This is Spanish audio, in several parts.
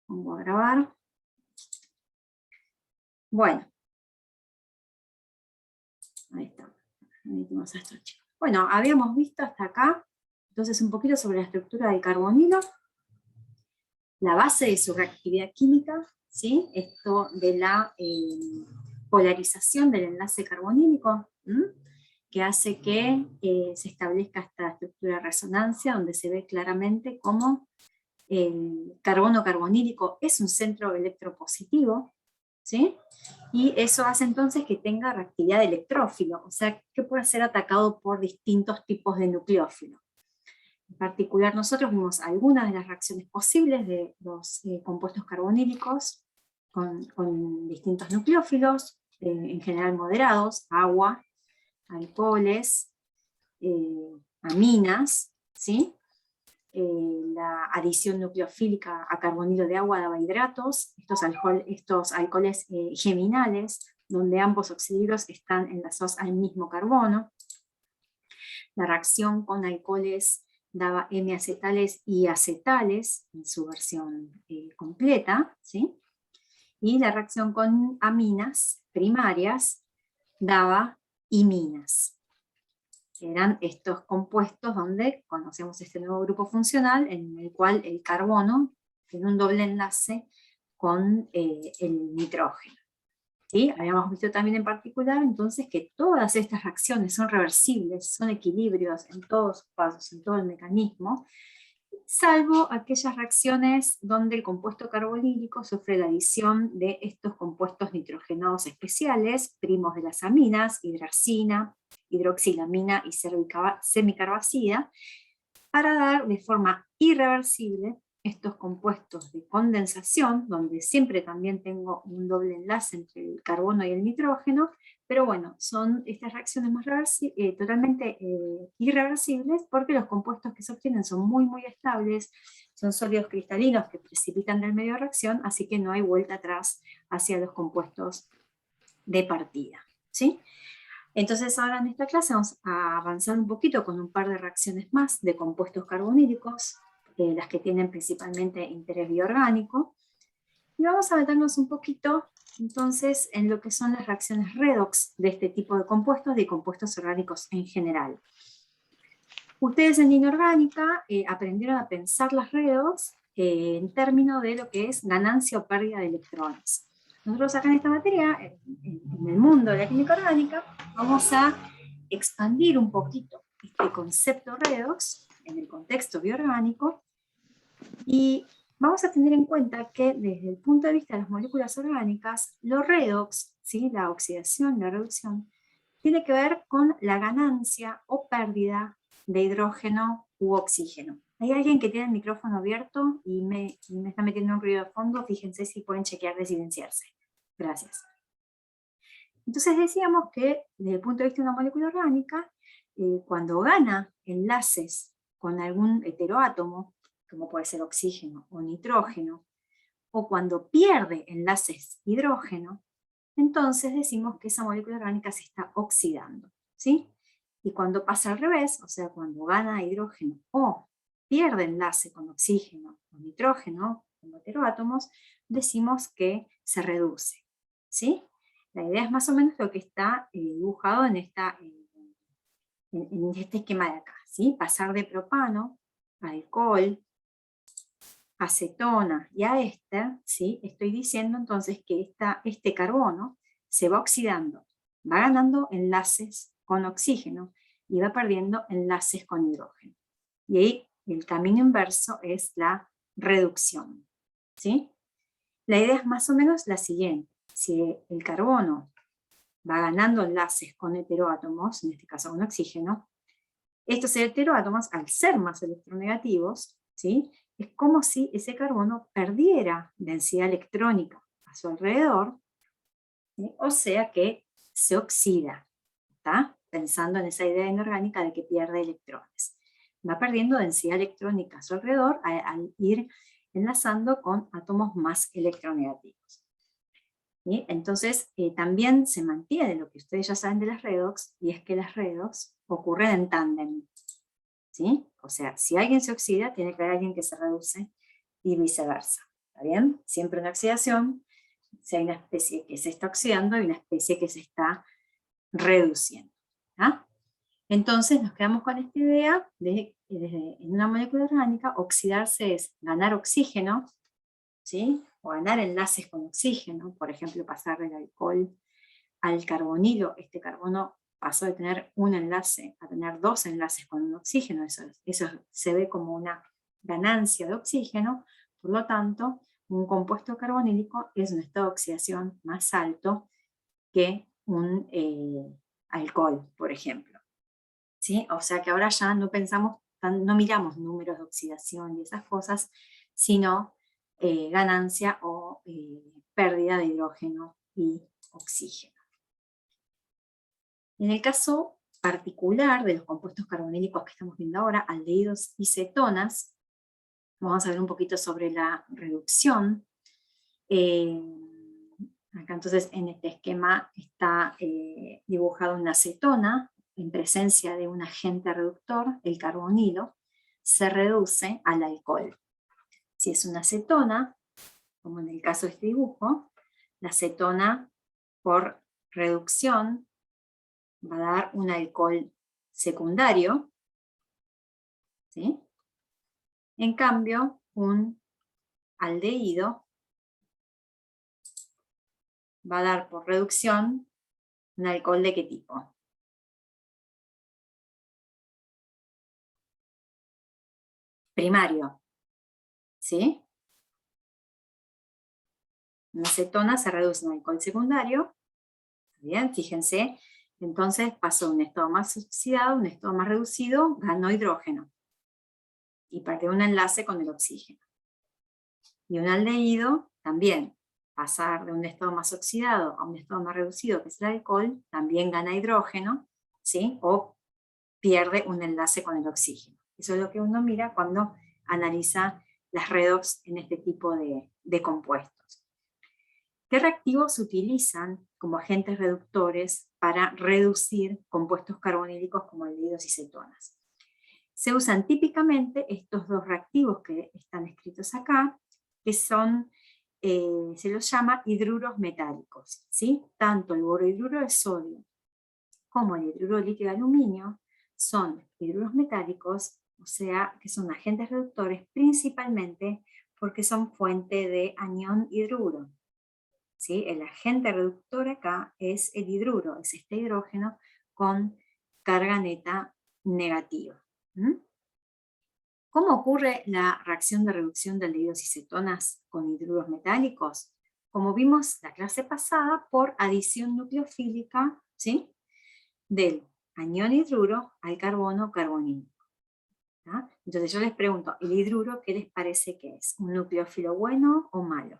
Pongo a grabar. Bueno. Ahí está. Metimos a estos chicos. Bueno, habíamos visto hasta acá, entonces un poquito sobre la estructura del carbonilo, la base de su reactividad química, ¿sí? Esto de la polarización del enlace carbonílico, que hace que se establezca esta estructura de resonancia, donde se ve claramente cómo el carbono carbonílico es un centro electropositivo, ¿sí? Y eso hace entonces que tenga reactividad de electrófilo, o sea, que puede ser atacado por distintos tipos de nucleófilo. En particular, nosotros vimos algunas de las reacciones posibles de los compuestos carbonílicos con distintos nucleófilos, en general moderados, agua, alcoholes, aminas, ¿sí? La adición nucleofílica a carbonilo de agua daba hidratos, estos alcoholes geminales, donde ambos oxígenos están enlazados al mismo carbono. La reacción con alcoholes daba M-acetales y acetales en su versión completa, ¿sí? Y la reacción con aminas primarias daba iminas. Eran estos compuestos donde conocemos este nuevo grupo funcional en el cual el carbono tiene un doble enlace con el nitrógeno. ¿Sí? Habíamos visto también en particular entonces que todas estas reacciones son reversibles, son equilibrios en todos sus pasos, en todo el mecanismo, salvo aquellas reacciones donde el compuesto carbonílico sufre la adición de estos compuestos nitrogenados especiales, primos de las aminas, hidracina, hidroxilamina y semicarbazida, para dar de forma irreversible estos compuestos de condensación, donde siempre también tengo un doble enlace entre el carbono y el nitrógeno, pero bueno, son estas reacciones más totalmente irreversibles, porque los compuestos que se obtienen son muy estables, son sólidos cristalinos que precipitan del medio de reacción, así que no hay vuelta atrás hacia los compuestos de partida, ¿sí? Entonces ahora en esta clase vamos a avanzar un poquito con un par de reacciones más de compuestos carbonílicos, las que tienen principalmente interés bioorgánico, y vamos a meternos un poquito entonces en lo que son las reacciones redox de este tipo de compuestos orgánicos en general. Ustedes en inorgánica aprendieron a pensar las redox en términos de lo que es ganancia o pérdida de electrones. Nosotros acá en esta materia, en el mundo de la química orgánica, vamos a expandir un poquito este concepto redox en el contexto bioorgánico, y vamos a tener en cuenta que desde el punto de vista de las moléculas orgánicas, los redox, ¿sí? La oxidación, la reducción, tiene que ver con la ganancia o pérdida de hidrógeno u oxígeno. Hay alguien que tiene el micrófono abierto y me está metiendo un ruido de fondo, fíjense si pueden chequear de silenciarse. Gracias. Entonces decíamos que desde el punto de vista de una molécula orgánica, cuando gana enlaces con algún heteroátomo, como puede ser oxígeno o nitrógeno, o cuando pierde enlaces hidrógeno, entonces decimos que esa molécula orgánica se está oxidando, ¿sí? Y cuando pasa al revés, o sea, cuando gana hidrógeno o pierde enlace con oxígeno o nitrógeno, como heteroátomos, decimos que se reduce, ¿sí? La idea es más o menos lo que está dibujado en este esquema de acá, ¿sí? Pasar de propano a alcohol, acetona y a éster, ¿sí? Estoy diciendo entonces que este carbono se va oxidando, va ganando enlaces con oxígeno y va perdiendo enlaces con hidrógeno. Y ahí el camino inverso es la reducción, ¿sí? La idea es más o menos la siguiente: si el carbono va ganando enlaces con heteroátomos, en este caso con oxígeno, estos heteroátomos, al ser más electronegativos, ¿sí? Es como si ese carbono perdiera densidad electrónica a su alrededor, ¿sí? O sea que se oxida, ¿está? Pensando en esa idea inorgánica de que pierde electrones. Va perdiendo densidad electrónica a su alrededor al ir enlazando con átomos más electronegativos. ¿Sí? Entonces, también se mantiene lo que ustedes ya saben de las redox, y es que las redox ocurren en tándem, ¿sí? O sea, si alguien se oxida, tiene que haber alguien que se reduce, y viceversa. ¿Está bien? Siempre una oxidación, si hay una especie que se está oxidando, hay una especie que se está reduciendo. ¿Ah? Entonces nos quedamos con esta idea de que en una molécula orgánica oxidarse es ganar oxígeno, ¿sí? O ganar enlaces con oxígeno, por ejemplo pasar del alcohol al carbonilo. Este carbono pasó de tener un enlace a tener dos enlaces con un oxígeno, eso se ve como una ganancia de oxígeno. Por lo tanto, un compuesto carbonílico es un estado de oxidación más alto que un alcohol, por ejemplo. ¿Sí? O sea que ahora ya no pensamos, no miramos números de oxidación y esas cosas, sino ganancia o pérdida de hidrógeno y oxígeno. En el caso particular de los compuestos carbonílicos que estamos viendo ahora, aldehídos y cetonas, vamos a ver un poquito sobre la reducción. Acá entonces en este esquema está dibujada una cetona en presencia de un agente reductor, el carbonilo, se reduce al alcohol. Si es una cetona, como en el caso de este dibujo, la cetona por reducción va a dar un alcohol secundario, ¿sí? En cambio, un aldehído va a dar por reducción un alcohol ¿de qué tipo? Primario, ¿sí? Una cetona se reduce a un alcohol secundario, bien, fíjense, entonces pasó de un estado más oxidado a un estado más reducido, ganó hidrógeno y perdió un enlace con el oxígeno. Y un aldehído también, pasar de un estado más oxidado a un estado más reducido, que es el alcohol, también gana hidrógeno, ¿sí? O pierde un enlace con el oxígeno. Eso es lo que uno mira cuando analiza las redox en este tipo de compuestos. ¿Qué reactivos se utilizan como agentes reductores para reducir compuestos carbonílicos como aldehídos y cetonas? Se usan típicamente estos dos reactivos que están escritos acá, que son, se los llama hidruros metálicos, ¿sí? Tanto el borohidruro de sodio como el hidruro de litio de aluminio son hidruros metálicos, o sea, que son agentes reductores principalmente porque son fuente de anión hidruro. ¿Sí? El agente reductor acá es el hidruro, es este hidrógeno con carga neta negativa. ¿Mm? ¿Cómo ocurre la reacción de reducción de aldehídos y cetonas con hidruros metálicos? Como vimos la clase pasada, por adición nucleofílica, ¿sí? Del anión hidruro al carbono carbonílico. ¿Ah? Entonces yo les pregunto, ¿el hidruro qué les parece que es? ¿Un nucleófilo bueno o malo?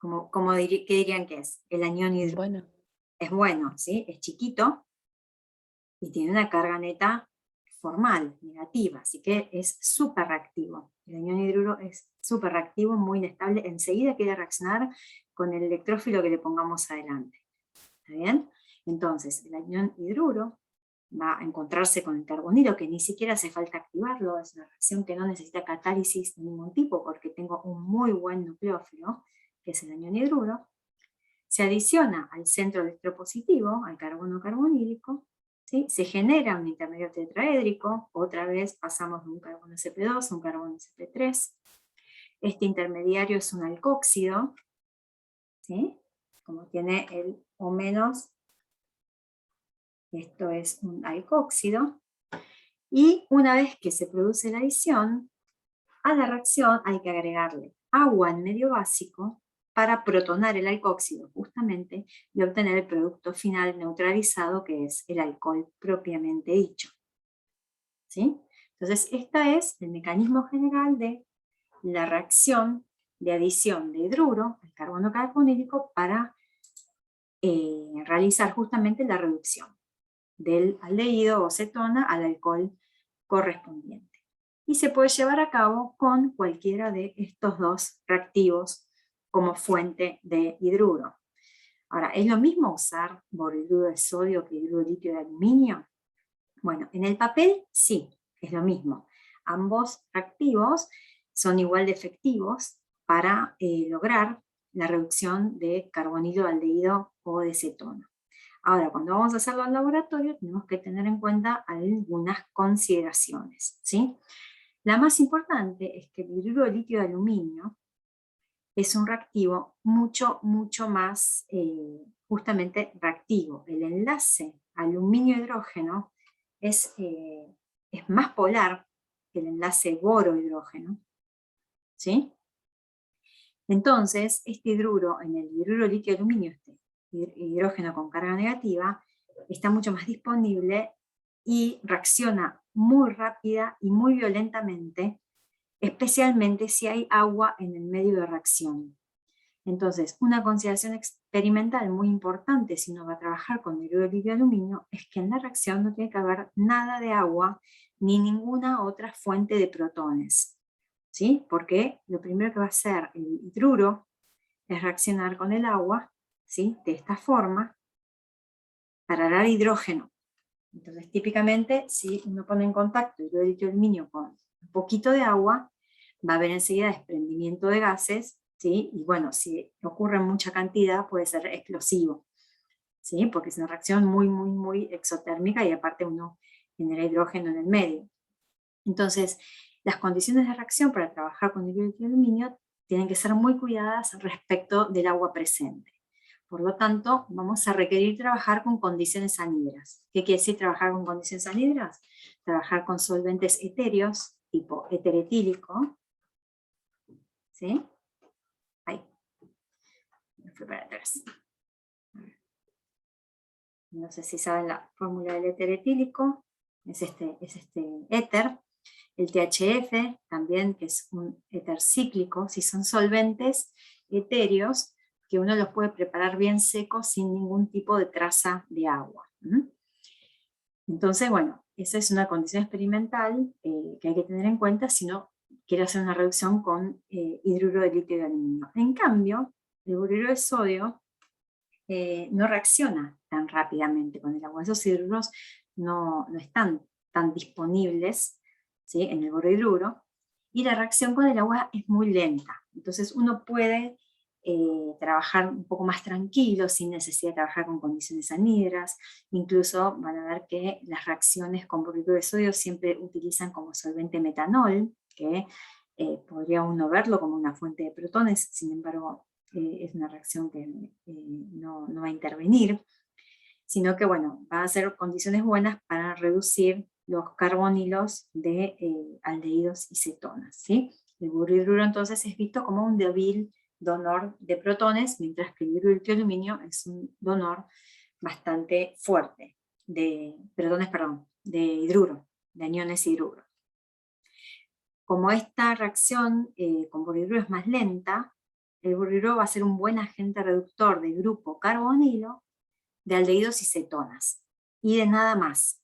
¿Qué dirían que es? El anión hidruro. Bueno. Es bueno, ¿sí? Es chiquito y tiene una carga neta formal, negativa, así que es súper reactivo. El anión hidruro es súper reactivo, muy inestable, enseguida quiere reaccionar con el electrófilo que le pongamos adelante. ¿Está bien? Entonces, el anión hidruro va a encontrarse con el carbonilo, que ni siquiera hace falta activarlo, es una reacción que no necesita catálisis de ningún tipo, porque tengo un muy buen nucleófilo, que es el anión hidruro. Se adiciona al centro electropositivo, al carbono carbonílico, ¿sí? Se genera un intermedio tetraédrico, otra vez pasamos de un carbono Sp2 a un carbono Sp3. Este intermediario es un alcóxido, ¿sí? Como tiene el O-, esto es un alcóxido, y una vez que se produce la adición, a la reacción hay que agregarle agua en medio básico para protonar el alcóxido justamente y obtener el producto final neutralizado, que es el alcohol propiamente dicho. ¿Sí? Entonces este es el mecanismo general de la reacción de adición de hidruro al carbono carbonílico para realizar justamente la reducción del aldehído o cetona al alcohol correspondiente. Y se puede llevar a cabo con cualquiera de estos dos reactivos como fuente de hidruro. Ahora, ¿es lo mismo usar borohidruro de sodio que hidruro de litio de aluminio? Bueno, en el papel sí, es lo mismo. Ambos reactivos son igual de efectivos para lograr la reducción de carbonilo, aldehído o de cetona. Ahora, cuando vamos a hacerlo al laboratorio, tenemos que tener en cuenta algunas consideraciones, ¿sí? La más importante es que el hidruro de litio de aluminio es un reactivo mucho más justamente reactivo. El enlace aluminio-hidrógeno es más polar que el enlace boro-hidrógeno, ¿sí? Entonces, este hidruro, en el hidruro litio-aluminio, este hidrógeno con carga negativa, está mucho más disponible y reacciona muy rápida y muy violentamente, especialmente si hay agua en el medio de reacción. Entonces, una consideración experimental muy importante si uno va a trabajar con hidruro litio-aluminio es que en la reacción no tiene que haber nada de agua ni ninguna otra fuente de protones, ¿sí? Porque lo primero que va a hacer el hidruro es reaccionar con el agua, ¿sí? De esta forma, para dar hidrógeno. Entonces, típicamente, si uno pone en contacto hidruro de litio-aluminio con un poquito de agua, va a haber enseguida desprendimiento de gases, ¿sí? Y bueno, si ocurre en mucha cantidad, puede ser explosivo, ¿sí? Porque es una reacción muy exotérmica y aparte uno genera hidrógeno en el medio. Entonces, las condiciones de reacción para trabajar con hidruro de litio-aluminio tienen que ser muy cuidadas respecto del agua presente. Por lo tanto, vamos a requerir trabajar con condiciones anhidras. ¿Qué quiere decir trabajar con condiciones anhidras? Trabajar con solventes etéreos, tipo éter etílico, ¿sí? Ahí, me fui para atrás. No sé si saben la fórmula del éter etílico, es este éter. El THF también, que es un éter cíclico, si son solventes etéreos, que uno los puede preparar bien secos sin ningún tipo de traza de agua. Entonces, bueno, esa es una condición experimental que hay que tener en cuenta si no quiere hacer una reducción con hidruro de litio de aluminio. En cambio, el boruro de sodio no reacciona tan rápidamente con el agua. Esos hidruros no están tan disponibles, ¿sí? En el borhidruro, y la reacción con el agua es muy lenta. Entonces uno puede trabajar un poco más tranquilo, sin necesidad de trabajar con condiciones anhidras. Incluso van a ver que las reacciones con borhidruro de sodio siempre utilizan como solvente metanol, que podría uno verlo como una fuente de protones, sin embargo es una reacción que no va a intervenir, sino que bueno, va a ser condiciones buenas para reducir los carbonilos de aldehídos y cetonas, ¿sí? El borhidruro entonces es visto como un débil donor de protones, mientras que el hidruro de aluminio es un donor bastante fuerte de protones, perdón, de hidruro, de aniones hidruro. Como esta reacción con borhidruro es más lenta, el borhidruro va a ser un buen agente reductor del grupo carbonilo, de aldehídos y cetonas, y de nada más.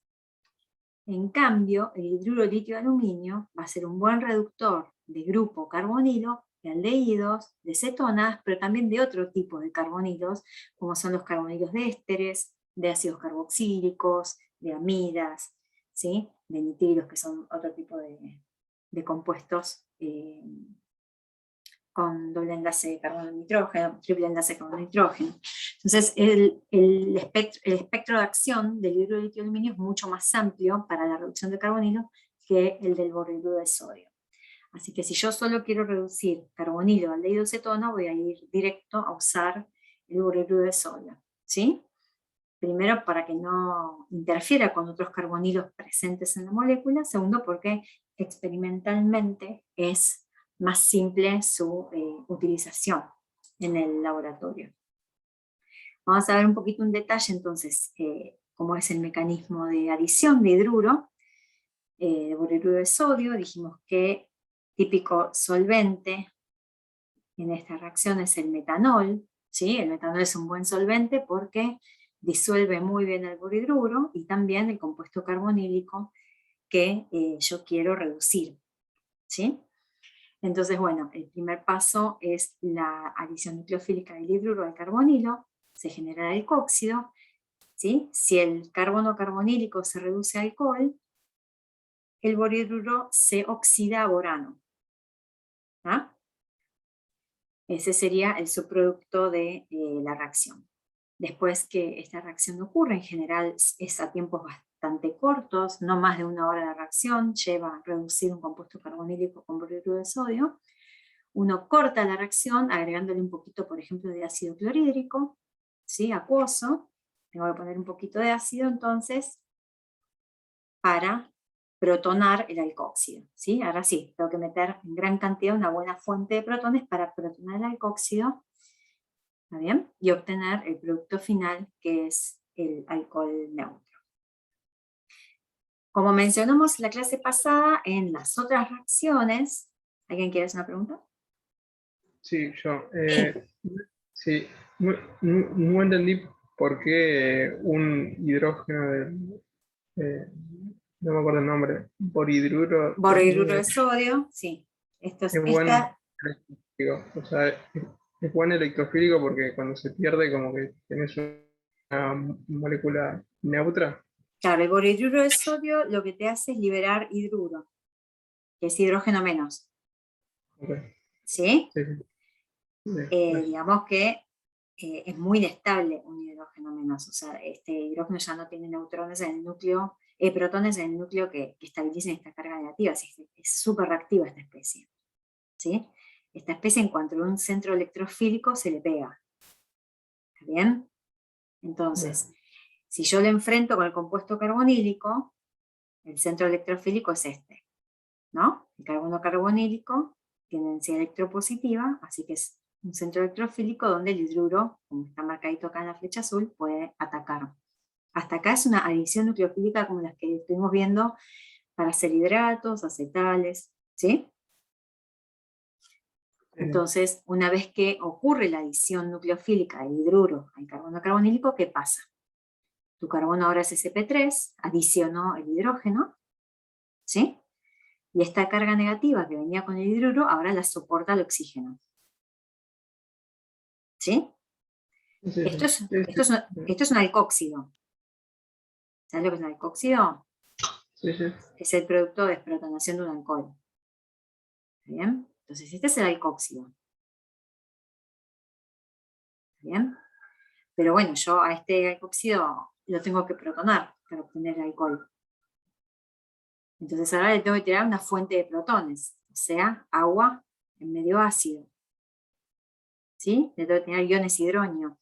En cambio, el hidruro de litio de aluminio va a ser un buen reductor de grupo carbonilo, de aldehídos, de cetonas, pero también de otro tipo de carbonilos, como son los carbonilos de ésteres, de ácidos carboxílicos, de amidas, ¿sí? De nitrilos, que son otro tipo de compuestos con doble enlace de carbono-nitrógeno, triple enlace de carbono-nitrógeno. Entonces, el espectro de acción del hidruro de litio de aluminio es mucho más amplio para la reducción de carbonilo que el del borhidruro de sodio. Así que si yo solo quiero reducir carbonilo, aldehído, cetona, voy a ir directo a usar el borhidruro de sodio, ¿sí? Primero, para que no interfiera con otros carbonilos presentes en la molécula. Segundo, porque experimentalmente es más simple su utilización en el laboratorio. Vamos a ver un poquito en detalle entonces cómo es el mecanismo de adición de hidruro, de borhidruro de sodio. Dijimos que típico solvente en esta reacción es el metanol, ¿sí? El metanol es un buen solvente porque disuelve muy bien el borhidruro y también el compuesto carbonílico que yo quiero reducir, ¿sí? Entonces, bueno, el primer paso es la adición nucleofílica del hidruro al carbonilo, se genera el alcohóxido, ¿sí? Si el carbono carbonílico se reduce a alcohol, el borhidruro se oxida a borano. ¿Ah? Ese sería el subproducto de la reacción. Después que esta reacción ocurre, en general es a tiempos bastante cortos, no más de 1 hora de reacción, lleva a reducir un compuesto carbonílico con borhidruro de sodio. Uno corta la reacción agregándole un poquito, por ejemplo, de ácido clorhídrico, ¿sí? Acuoso. Tengo que poner un poquito de ácido entonces para protonar el alcóxido, ¿sí? Ahora sí, tengo que meter en gran cantidad una buena fuente de protones para protonar el alcóxido, ¿está bien? Y obtener el producto final, que es el alcohol neutro. Como mencionamos la clase pasada, en las otras reacciones, ¿alguien quiere hacer una pregunta? Sí, yo. Sí, no entendí por qué un hidrógeno no me acuerdo el nombre, borhidruro Borhidruro de sodio, sí. es buen electrofílico. O sea, es buen electrofílico porque cuando se pierde como que tenés una molécula neutra. Claro, el borhidruro de sodio lo que te hace es liberar hidruro, que es hidrógeno menos. Okay. ¿Sí? Sí, sí. Digamos que es muy inestable un hidrógeno menos, o sea, este hidrógeno ya no tiene neutrones en el núcleo, protones en el núcleo que estabilicen esta carga negativa, así que es súper reactiva esta especie. ¿Sí? Esta especie en cuanto a un centro electrofílico se le pega. ¿Está bien? Entonces, si yo lo enfrento con el compuesto carbonílico, el centro electrofílico es este, ¿no? El carbono carbonílico tiene densidad electropositiva, así que es un centro electrofílico donde el hidruro, como está marcadito acá en la flecha azul, puede atacar. Hasta acá es una adición nucleofílica como las que estuvimos viendo para hacer hidratos, acetales, ¿sí? Entonces, una vez que ocurre la adición nucleofílica del hidruro al carbono carbonílico, ¿qué pasa? Tu carbono ahora es sp3, adicionó el hidrógeno, ¿sí? Y esta carga negativa que venía con el hidruro, ahora la soporta el oxígeno. ¿Sí? Sí, Esto es un alcóxido. ¿Sabes lo que es un alcóxido? sí, sí. Es el producto de desprotonación de un alcohol. ¿Está bien? Entonces, este es el alcóxido. ¿Está bien? Pero bueno, yo a este alcóxido lo tengo que protonar para obtener el alcohol. Entonces ahora le tengo que tirar una fuente de protones, o sea, agua en medio ácido. ¿Sí? Le tengo que tirar iones hidronio.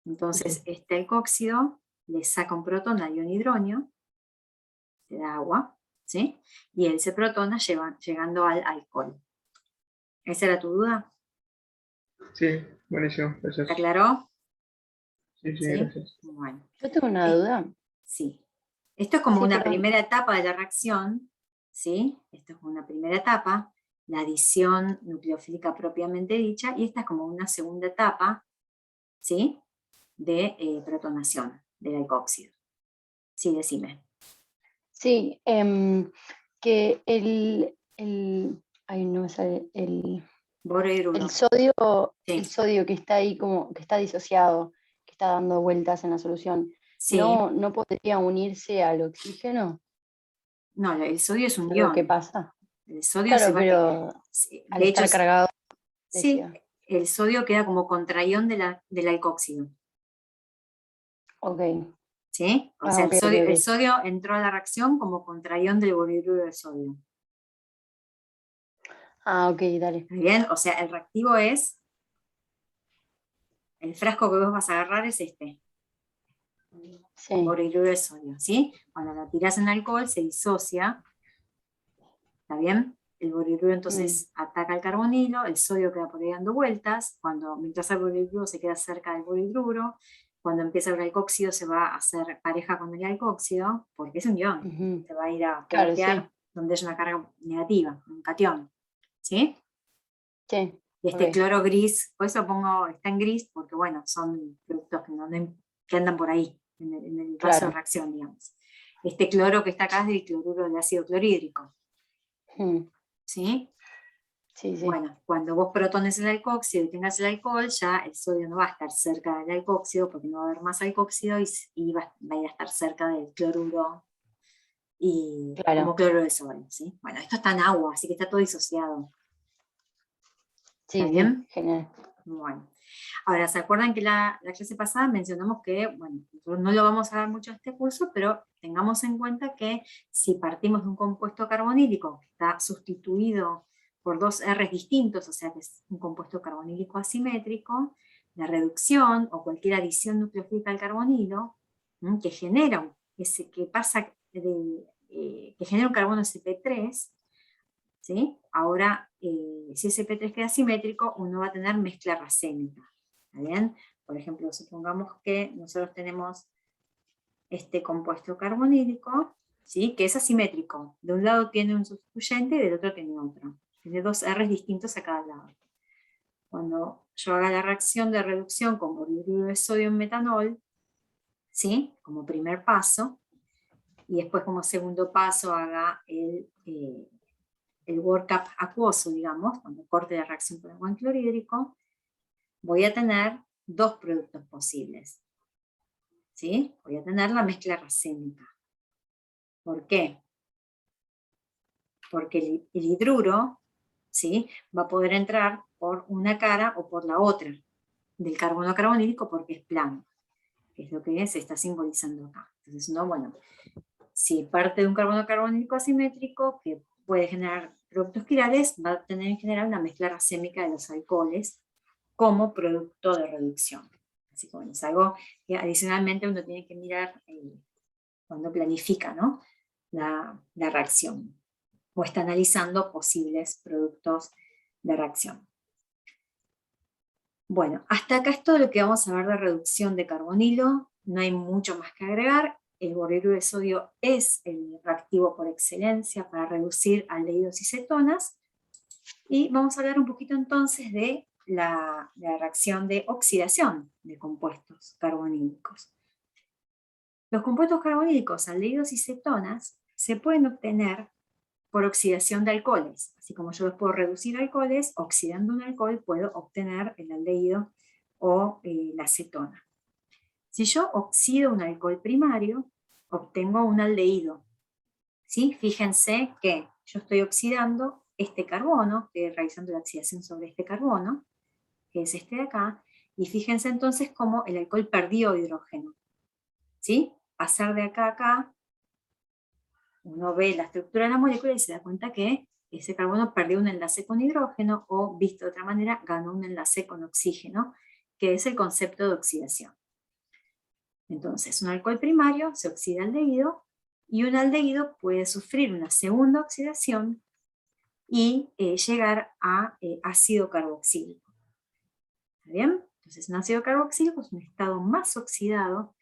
Entonces este alcóxido le saca un protón al ion hidronio, le da agua, ¿sí? Y él se protona llegando al alcohol. ¿Esa era tu duda? Sí, buenísimo, ¿Te gracias. aclaró? Sí, sí, ¿Sí? gracias. Bueno. Yo tengo una duda. Sí. Esto es como Sí, una perdón. primera etapa de la reacción, ¿sí? Esto es una primera etapa, la adición nucleofílica propiamente dicha, y esta es como una segunda etapa, ¿sí? De protonación del alcóxido. Sí, decime. Sí, que ay, no me sale, Borhidruro. el sodio, Sí. el sodio que está ahí como, que está disociado, que está dando vueltas en la solución, Sí. ¿no podría unirse al oxígeno? No, el sodio es un ¿Es algo que ion. pasa? El sodio se Claro, va que. pero al De hecho, estar cargado, sí, decía. el sodio queda como contraión del alcóxido. Ok. ¿Sí? O sea, Ah, ok, ok, el ok. sodio entró a la reacción como contraión del borhidruro de sodio. Ah, ok, dale. ¿Está bien? O sea, el reactivo es, el frasco que vos vas a agarrar es este, Sí. borhidruro de sodio, ¿sí? Cuando lo tirás en alcohol se disocia, ¿está bien? El borhidruro entonces ataca el carbonilo, el sodio queda por ahí dando vueltas, mientras el borhidruro se queda cerca del borhidruro, cuando empieza el alcóxido se va a hacer pareja con el alcóxido, porque es un ion, se va a ir a Claro, pegotear sí. donde hay una carga negativa, un catión, ¿sí? Sí. Y este Ok. cloro gris, por eso está en gris, porque bueno, son productos que andan por ahí, en el vaso de Claro. reacción, digamos. Este cloro que está acá es del cloruro del ácido clorhídrico. Mm. ¿Sí? Sí, sí. Bueno, cuando vos protones el alcohóxido y tengas el alcohol, ya el sodio no va a estar cerca del alcohóxido porque no va a haber más alcohóxido y va a ir a estar cerca del cloruro y como Claro. cloruro de sodio, ¿sí? Bueno, esto está en agua, así que está todo disociado. Sí, ¿Está sí, bien? genial. Bueno. Ahora, ¿se acuerdan que la clase pasada mencionamos que, bueno, nosotros no lo vamos a dar mucho en este curso, pero tengamos en cuenta que si partimos de un compuesto carbonílico que está sustituido por dos R's distintos, o sea que es un compuesto carbonílico asimétrico, la reducción o cualquier adición nucleofílica al carbonilo, que genera, que pasa que genera un carbono Sp3, ¿sí? Ahora, si ese P3 queda simétrico, uno va a tener mezcla racémica. ¿Está bien? Por ejemplo, supongamos que nosotros tenemos este compuesto carbonílico, ¿sí? Que es asimétrico. De un lado tiene un sustituyente y del otro tiene otro. Tiene dos R's distintos a cada lado. Cuando yo haga la reacción de reducción con borhidruro de sodio en metanol, ¿sí? Como primer paso, y después como segundo paso haga el workup acuoso, digamos, cuando corte la reacción con agua en clorhídrico, voy a tener dos productos posibles. ¿Sí? Voy a tener la mezcla racémica. ¿Por qué? Porque el hidruro, ¿sí? Va a poder entrar por una cara o por la otra del carbono carbonílico porque es plano, que es lo que se está simbolizando acá. Entonces, no, bueno, si parte de un carbono carbonílico asimétrico que puede generar productos quirales, va a tener en general una mezcla racémica de los alcoholes como producto de reducción. Así que bueno, es algo que adicionalmente uno tiene que mirar cuando planifica, ¿no? la reacción o está analizando posibles productos de reacción. Bueno, hasta acá es todo lo que vamos a ver de reducción de carbonilo. No hay mucho más que agregar. El borhidruro de sodio es el reactivo por excelencia para reducir aldehídos y cetonas. Y vamos a hablar un poquito entonces de la reacción de oxidación de compuestos carbonílicos. Los compuestos carbonílicos, aldehídos y cetonas, se pueden obtener por oxidación de alcoholes. Así como yo los puedo reducir a alcoholes, oxidando un alcohol puedo obtener el aldehído o la cetona. Si yo oxido un alcohol primario, obtengo un aldehído. ¿Sí? Fíjense que yo estoy oxidando este carbono, estoy realizando la oxidación sobre este carbono, que es este de acá, y fíjense entonces cómo el alcohol perdió hidrógeno. ¿Sí? Pasar de acá a acá, uno ve la estructura de la molécula y se da cuenta que ese carbono perdió un enlace con hidrógeno o, visto de otra manera, ganó un enlace con oxígeno, que es el concepto de oxidación. Entonces, un alcohol primario se oxida aldehído y un aldehído puede sufrir una segunda oxidación y llegar a ácido carboxílico. ¿Está bien? Entonces, un ácido carboxílico es un estado más oxidado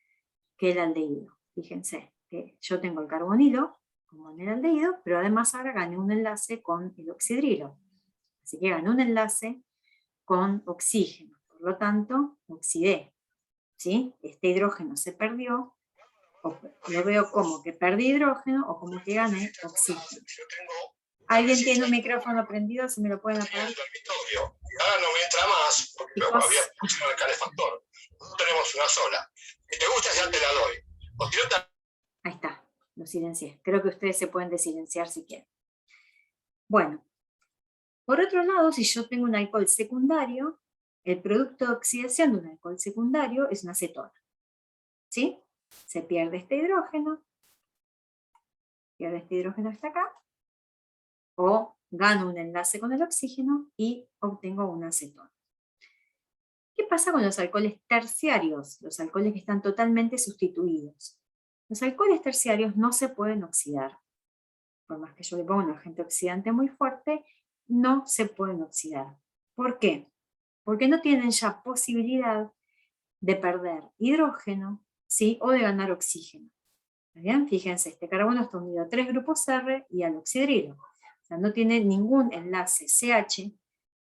que el aldehído. Fíjense que yo tengo el carbonilo como en el aldehído, pero además ahora gané un enlace con el oxidrilo. Así que gané un enlace con oxígeno. Por lo tanto, oxidé. ¿Sí? Este hidrógeno se perdió. Lo veo como que perdí hidrógeno o como que gané oxígeno. ¿Alguien tiene un micrófono prendido? ¿Se me lo pueden apagar? Ahora no me entra más porque había puesto el calefactor. No tenemos una sola. Si te gusta ya te la doy. O si no te... Ahí está, lo silencié. Creo que ustedes se pueden desilenciar si quieren. Bueno, por otro lado, si yo tengo un alcohol secundario, el producto de oxidación de un alcohol secundario es una cetona. ¿Sí? Se pierde este hidrógeno hasta acá, o gano un enlace con el oxígeno y obtengo una cetona. ¿Qué pasa con los alcoholes terciarios? Los alcoholes que están totalmente sustituidos. Los alcoholes terciarios no se pueden oxidar. Por más que yo le ponga un agente oxidante muy fuerte, no se pueden oxidar. ¿Por qué? Porque no tienen ya posibilidad de perder hidrógeno, ¿sí? O de ganar oxígeno. ¿Bien? Fíjense, este carbono está unido a 3 grupos R y al oxidrilo. O sea, no tiene ningún enlace CH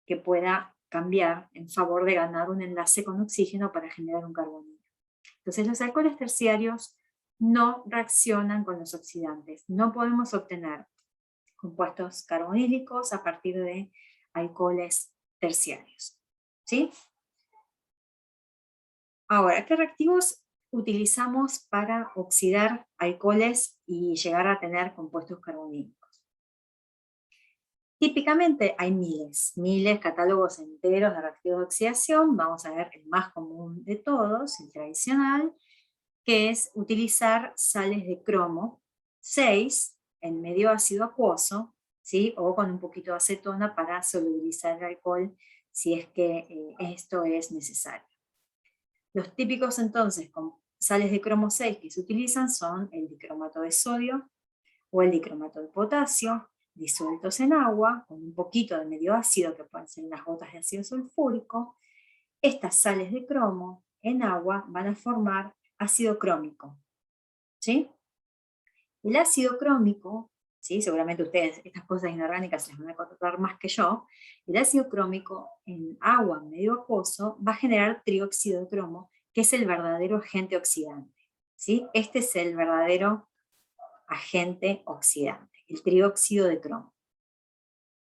que pueda cambiar en favor de ganar un enlace con oxígeno para generar un carbonilo. Entonces los alcoholes terciarios no reaccionan con los oxidantes. No podemos obtener compuestos carbonílicos a partir de alcoholes terciarios. ¿Sí? Ahora, ¿qué reactivos utilizamos para oxidar alcoholes y llegar a tener compuestos carbonílicos? Típicamente hay miles catálogos enteros de reactivos de oxidación. Vamos a ver el más común de todos, el tradicional, que es utilizar sales de cromo 6 en medio ácido acuoso, ¿sí? O con un poquito de acetona para solubilizar el alcohol si es que esto es necesario. Los típicos entonces con sales de cromo 6 que se utilizan son el dicromato de sodio o el dicromato de potasio, disueltos en agua, con un poquito de medio ácido, que pueden ser unas gotas de ácido sulfúrico. Estas sales de cromo en agua van a formar ácido crómico. ¿Sí? El ácido crómico, ¿sí? Seguramente ustedes estas cosas inorgánicas se las van a contar más que yo, el ácido crómico en agua medio acuoso va a generar trióxido de cromo, que es el verdadero agente oxidante. ¿Sí? Este es el verdadero agente oxidante, el trióxido de cromo.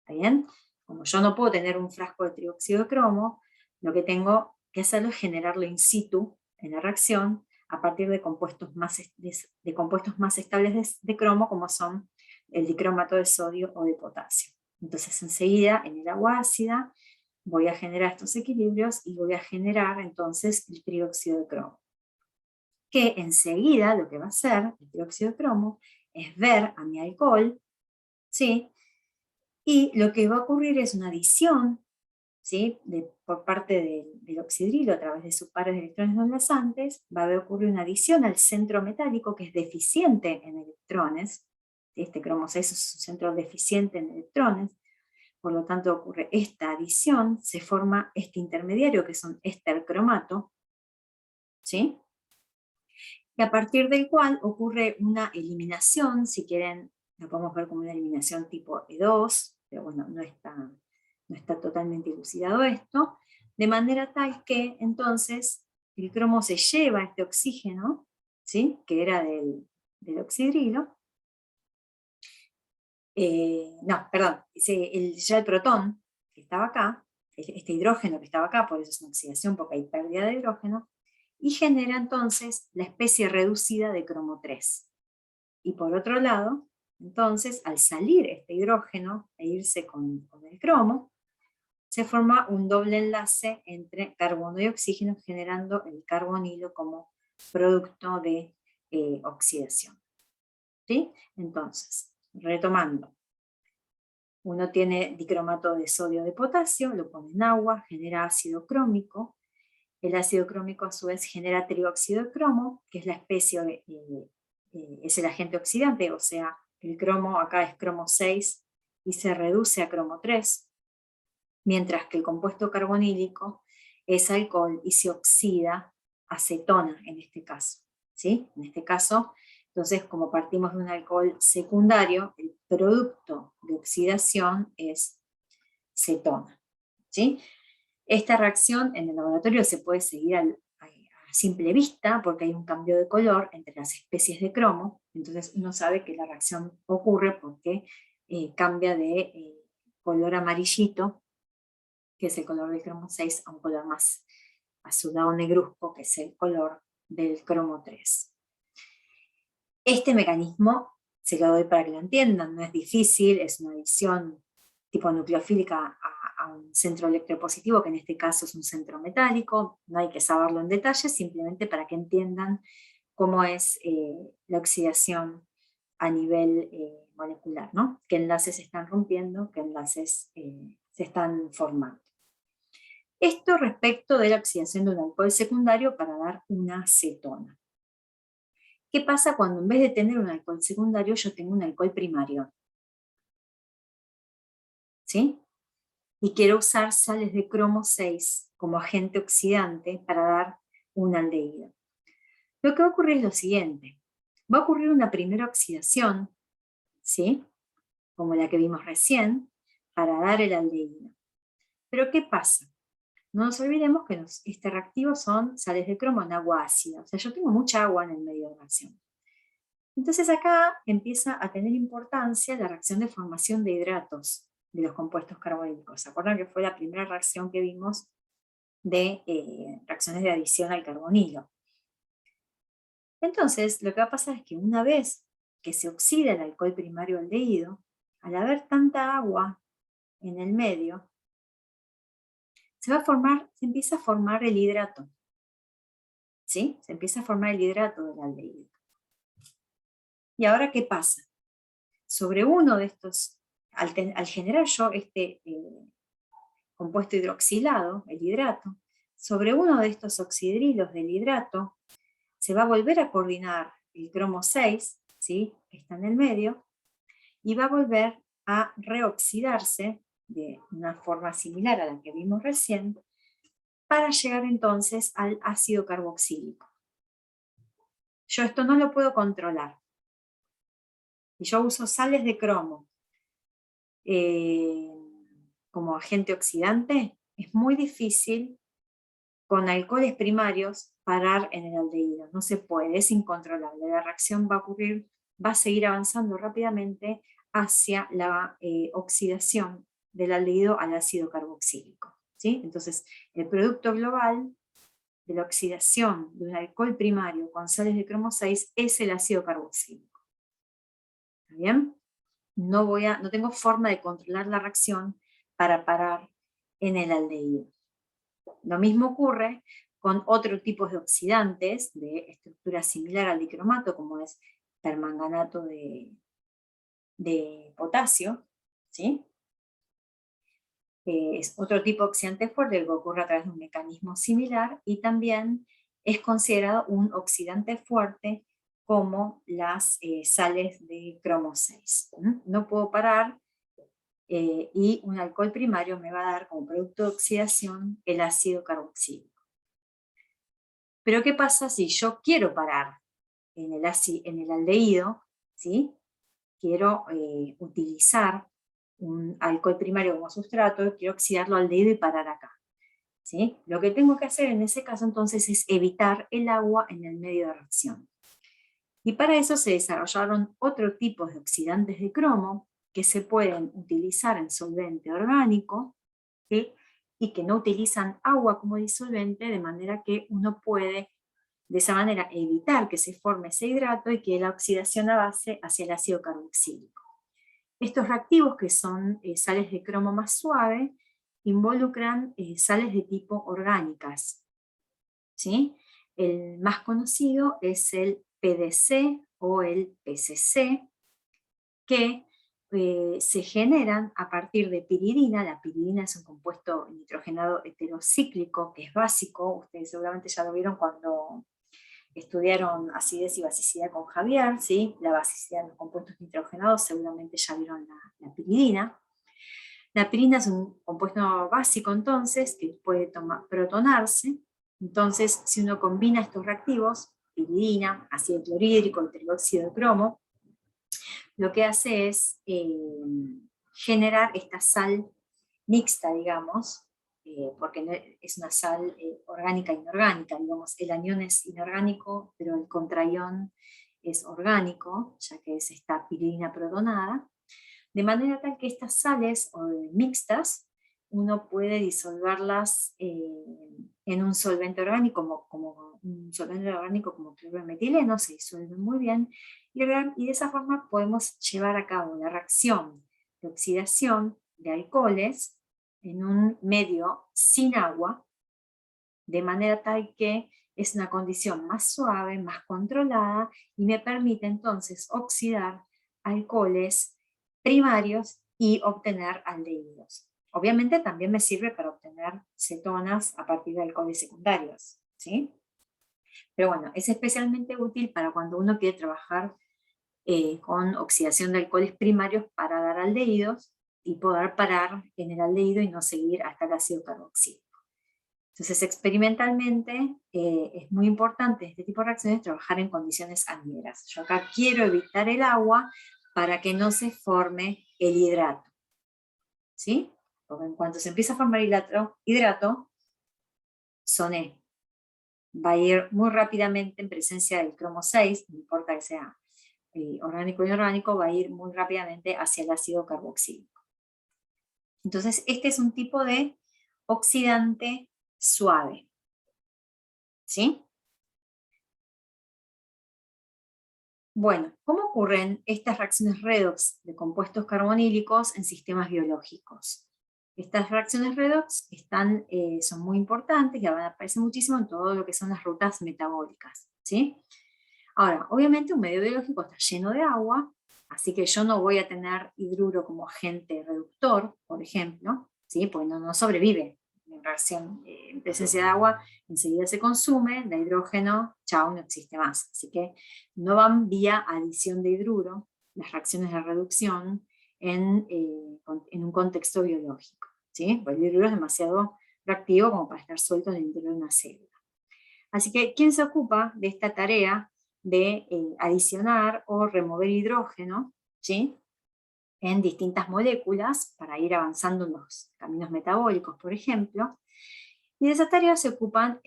¿Está bien? Como yo no puedo tener un frasco de trióxido de cromo, lo que tengo que hacerlo es generarlo in situ en la reacción a partir de compuestos más estables de cromo, como son el dicromato de sodio o de potasio. Entonces enseguida en el agua ácida voy a generar estos equilibrios y voy a generar entonces el trióxido de cromo, que enseguida lo que va a hacer el trióxido de cromo es ver a mi alcohol, ¿sí? Y lo que va a ocurrir es una adición, ¿sí? Por parte del oxidrilo a través de sus pares de electrones no enlazantes, va a ocurrir una adición al centro metálico que es deficiente en electrones. Este cromo 6 es un centro deficiente en electrones, por lo tanto ocurre esta adición, se forma este intermediario que es un estercromato, ¿sí? Y a partir del cual ocurre una eliminación, si quieren, lo podemos ver como una eliminación tipo E2, pero bueno, no está totalmente elucidado esto, de manera tal que entonces el cromo se lleva este oxígeno, ¿sí? Que era del oxidrilo, ya el protón que estaba acá, este hidrógeno que estaba acá, por eso es una oxidación, porque hay pérdida de hidrógeno, y genera entonces la especie reducida de cromo 3. Y por otro lado, entonces, al salir este hidrógeno e irse con el cromo, se forma un doble enlace entre carbono y oxígeno, generando el carbonilo como producto de oxidación. ¿Sí? Entonces, retomando, uno tiene dicromato de sodio de potasio, lo pone en agua, genera ácido crómico. El ácido crómico a su vez genera trióxido de cromo, que es la especie, es el agente oxidante, o sea, el cromo acá es cromo 6 y se reduce a cromo 3, mientras que el compuesto carbonílico es alcohol y se oxida a cetona en este caso. ¿Sí? En este caso, entonces, como partimos de un alcohol secundario, el producto de oxidación es cetona. ¿Sí? Esta reacción en el laboratorio se puede seguir a simple vista porque hay un cambio de color entre las especies de cromo, entonces uno sabe que la reacción ocurre porque cambia de color amarillito, que es el color del cromo 6, a un color más azulado negruzco, que es el color del cromo 3. Este mecanismo se lo doy para que lo entiendan, no es difícil, es una adición tipo nucleofílica a un centro electropositivo, que en este caso es un centro metálico, no hay que saberlo en detalle, simplemente para que entiendan cómo es la oxidación a nivel molecular, ¿no? Qué enlaces se están rompiendo, qué enlaces se están formando. Esto respecto de la oxidación de un alcohol secundario para dar una cetona. ¿Qué pasa cuando en vez de tener un alcohol secundario yo tengo un alcohol primario? ¿Sí? Y quiero usar sales de cromo 6 como agente oxidante para dar un aldehído. Lo que va a ocurrir es lo siguiente. Va a ocurrir una primera oxidación, ¿sí? Como la que vimos recién, para dar el aldehído. Pero ¿qué pasa? No nos olvidemos que este reactivo son sales de cromo en agua ácida. O sea, yo tengo mucha agua en el medio de reacción. Entonces acá empieza a tener importancia la reacción de formación de hidratos. de los compuestos carbonílicos. ¿Se acuerdan que fue la primera reacción que vimos de reacciones de adición al carbonilo? Entonces, lo que va a pasar es que una vez que se oxida el alcohol primario aldehído, al haber tanta agua en el medio, se empieza a formar el hidrato. ¿Sí? Se empieza a formar el hidrato del aldehído. ¿Y ahora qué pasa? Sobre uno de estos, al generar yo este compuesto hidroxilado, el hidrato, sobre uno de estos oxidrilos del hidrato, se va a volver a coordinar el cromo 6, ¿sí? Que está en el medio, y va a volver a reoxidarse de una forma similar a la que vimos recién, para llegar entonces al ácido carboxílico. Yo esto no lo puedo controlar. Y yo uso sales de cromo como agente oxidante, es muy difícil con alcoholes primarios parar en el aldehído. No se puede, es incontrolable. La reacción va a ocurrir, va a seguir avanzando rápidamente hacia la oxidación del aldehído al ácido carboxílico. ¿Sí? Entonces, el producto global de la oxidación de un alcohol primario con sales de cromo 6 es el ácido carboxílico. ¿Está bien? No tengo forma de controlar la reacción para parar en el aldehído. Lo mismo ocurre con otros tipos de oxidantes de estructura similar al dicromato, como es permanganato de potasio, ¿sí? Es otro tipo de oxidante fuerte que ocurre a través de un mecanismo similar y también es considerado un oxidante fuerte como las sales de cromo 6. No puedo parar y un alcohol primario me va a dar como producto de oxidación el ácido carboxílico. Pero ¿qué pasa si yo quiero parar en el aldehído? ¿Sí? Quiero utilizar un alcohol primario como sustrato, quiero oxidarlo al aldehído y parar acá. ¿Sí? Lo que tengo que hacer en ese caso entonces es evitar el agua en el medio de reacción. Y para eso se desarrollaron otro tipo de oxidantes de cromo que se pueden utilizar en solvente orgánico, ¿sí? Y que no utilizan agua como disolvente, de manera que uno puede de esa manera evitar que se forme ese hidrato y que la oxidación avance hacia el ácido carboxílico. Estos reactivos, que son sales de cromo más suave, involucran sales de tipo orgánicas. ¿Sí? El más conocido es el PDC o el PCC, que se generan a partir de piridina. La piridina es un compuesto nitrogenado heterocíclico que es básico. Ustedes seguramente ya lo vieron cuando estudiaron acidez y basicidad con Javier, ¿sí? La basicidad de los compuestos nitrogenados, seguramente ya vieron la piridina. La piridina es un compuesto básico entonces que puede protonarse. Entonces, si uno combina estos reactivos, piridina, ácido clorhídrico, el trióxido de cromo, lo que hace es generar esta sal mixta, digamos, porque es una sal orgánica e inorgánica, digamos, el anión es inorgánico, pero el contraión es orgánico, ya que es esta piridina protonada, de manera tal que estas sales mixtas, uno puede disolverlas en un solvente orgánico, como un solvente orgánico como clorometileno, se disuelven muy bien, y de esa forma podemos llevar a cabo la reacción de oxidación de alcoholes en un medio sin agua, de manera tal que es una condición más suave, más controlada, y me permite entonces oxidar alcoholes primarios y obtener aldehídos. Obviamente también me sirve para obtener cetonas a partir de alcoholes secundarios, ¿sí? Pero bueno, es especialmente útil para cuando uno quiere trabajar con oxidación de alcoholes primarios para dar aldehídos y poder parar en el aldehído y no seguir hasta el ácido carboxílico. Entonces, experimentalmente es muy importante este tipo de reacciones trabajar en condiciones anideras. Yo acá quiero evitar el agua para que no se forme el hidrato. ¿Sí? Porque en cuanto se empieza a formar hidrato, soné. Va a ir muy rápidamente en presencia del cromo 6, no importa que sea orgánico o inorgánico, va a ir muy rápidamente hacia el ácido carboxílico. Entonces, este es un tipo de oxidante suave. ¿Sí? Bueno, ¿cómo ocurren estas reacciones redox de compuestos carbonílicos en sistemas biológicos? Estas reacciones redox son muy importantes y aparecen muchísimo en todo lo que son las rutas metabólicas. ¿Sí? Ahora, obviamente un medio biológico está lleno de agua, así que yo no voy a tener hidruro como agente reductor, por ejemplo, ¿sí? Porque no sobrevive. En reacción en presencia de agua, enseguida se consume, da hidrógeno, chao, no existe más. Así que no van vía adición de hidruro las reacciones de reducción en un contexto biológico. ¿Sí? Porque el hidruro es demasiado reactivo como para estar suelto en el interior de una célula. Así que, ¿quién se ocupa de esta tarea de adicionar o remover hidrógeno, ¿sí?, en distintas moléculas para ir avanzando en los caminos metabólicos, por ejemplo? Y de esa tarea se ocupan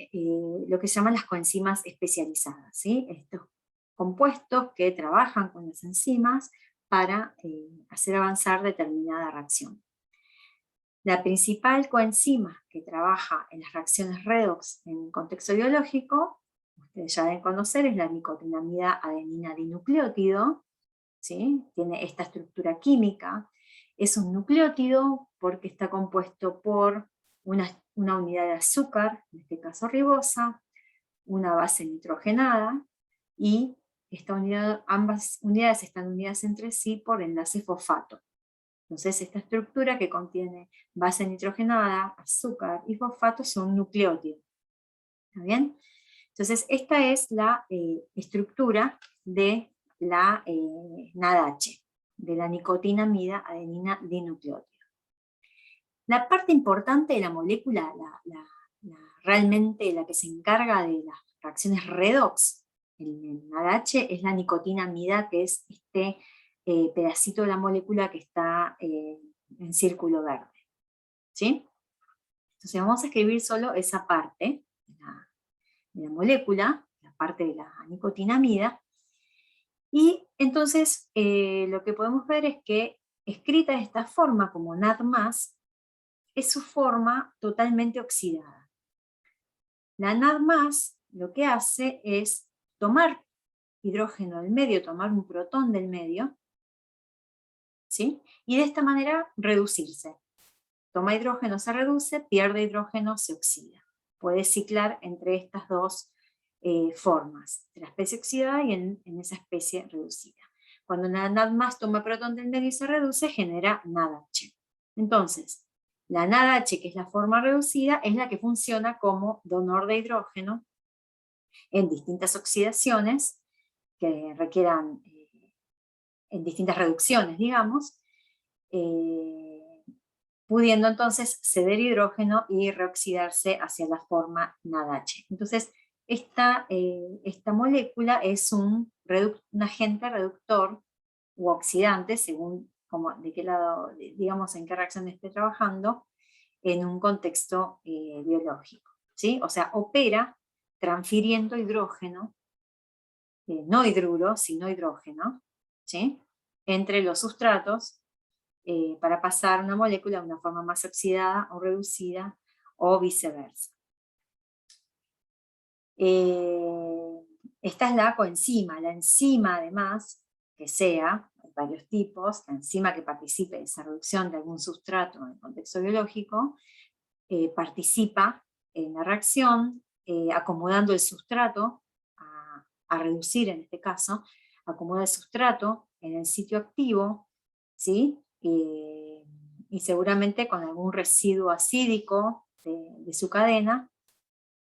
lo que se llaman las coenzimas especializadas, ¿sí? Estos compuestos que trabajan con las enzimas para hacer avanzar determinada reacción. La principal coenzima que trabaja en las reacciones redox en contexto biológico, ustedes ya deben conocer, es la nicotinamida adenina dinucleótido, ¿sí? Tiene esta estructura química. Es un nucleótido porque está compuesto por una unidad de azúcar, en este caso ribosa, una base nitrogenada, y ambas unidades están unidas entre sí por enlace fosfato. Entonces esta estructura que contiene base nitrogenada, azúcar y fosfato son nucleótidos. ¿Está bien? Entonces esta es la estructura de la NADH, de la nicotinamida adenina dinucleótido. La parte importante de la molécula, realmente la que se encarga de las reacciones redox, el NADH, es la nicotinamida, que es este pedacito de la molécula que está en círculo verde. ¿Sí? Entonces vamos a escribir solo esa parte de la molécula, la parte de la nicotinamida, y entonces lo que podemos ver es que escrita de esta forma como NAD+, es su forma totalmente oxidada. La NAD+, lo que hace es tomar hidrógeno del medio, tomar un protón del medio, ¿sí? Y de esta manera reducirse. Toma hidrógeno, se reduce, pierde hidrógeno, se oxida. Puede ciclar entre estas dos formas, de la especie oxidada y en esa especie reducida. Cuando la NAD+ toma protón del medio y se reduce, genera NADH. Entonces, la NADH, que es la forma reducida, es la que funciona como donor de hidrógeno en distintas oxidaciones que requieran en distintas reducciones, digamos, pudiendo entonces ceder hidrógeno y reoxidarse hacia la forma NADH. Entonces, esta molécula es un agente reductor u oxidante, según de qué lado, digamos, en qué reacción esté trabajando, en un contexto biológico. ¿Sí? O sea, opera transfiriendo hidrógeno, no hidruro, sino hidrógeno, ¿sí?, entre los sustratos, para pasar una molécula de una forma más oxidada o reducida, o viceversa. Esta es la coenzima. La enzima, además, que sea, hay varios tipos, la enzima que participe en esa reducción de algún sustrato en el contexto biológico, participa en la reacción, acomodando el sustrato, a reducir en este caso, acomoda el sustrato en el sitio activo, ¿sí? Y seguramente con algún residuo acídico de su cadena,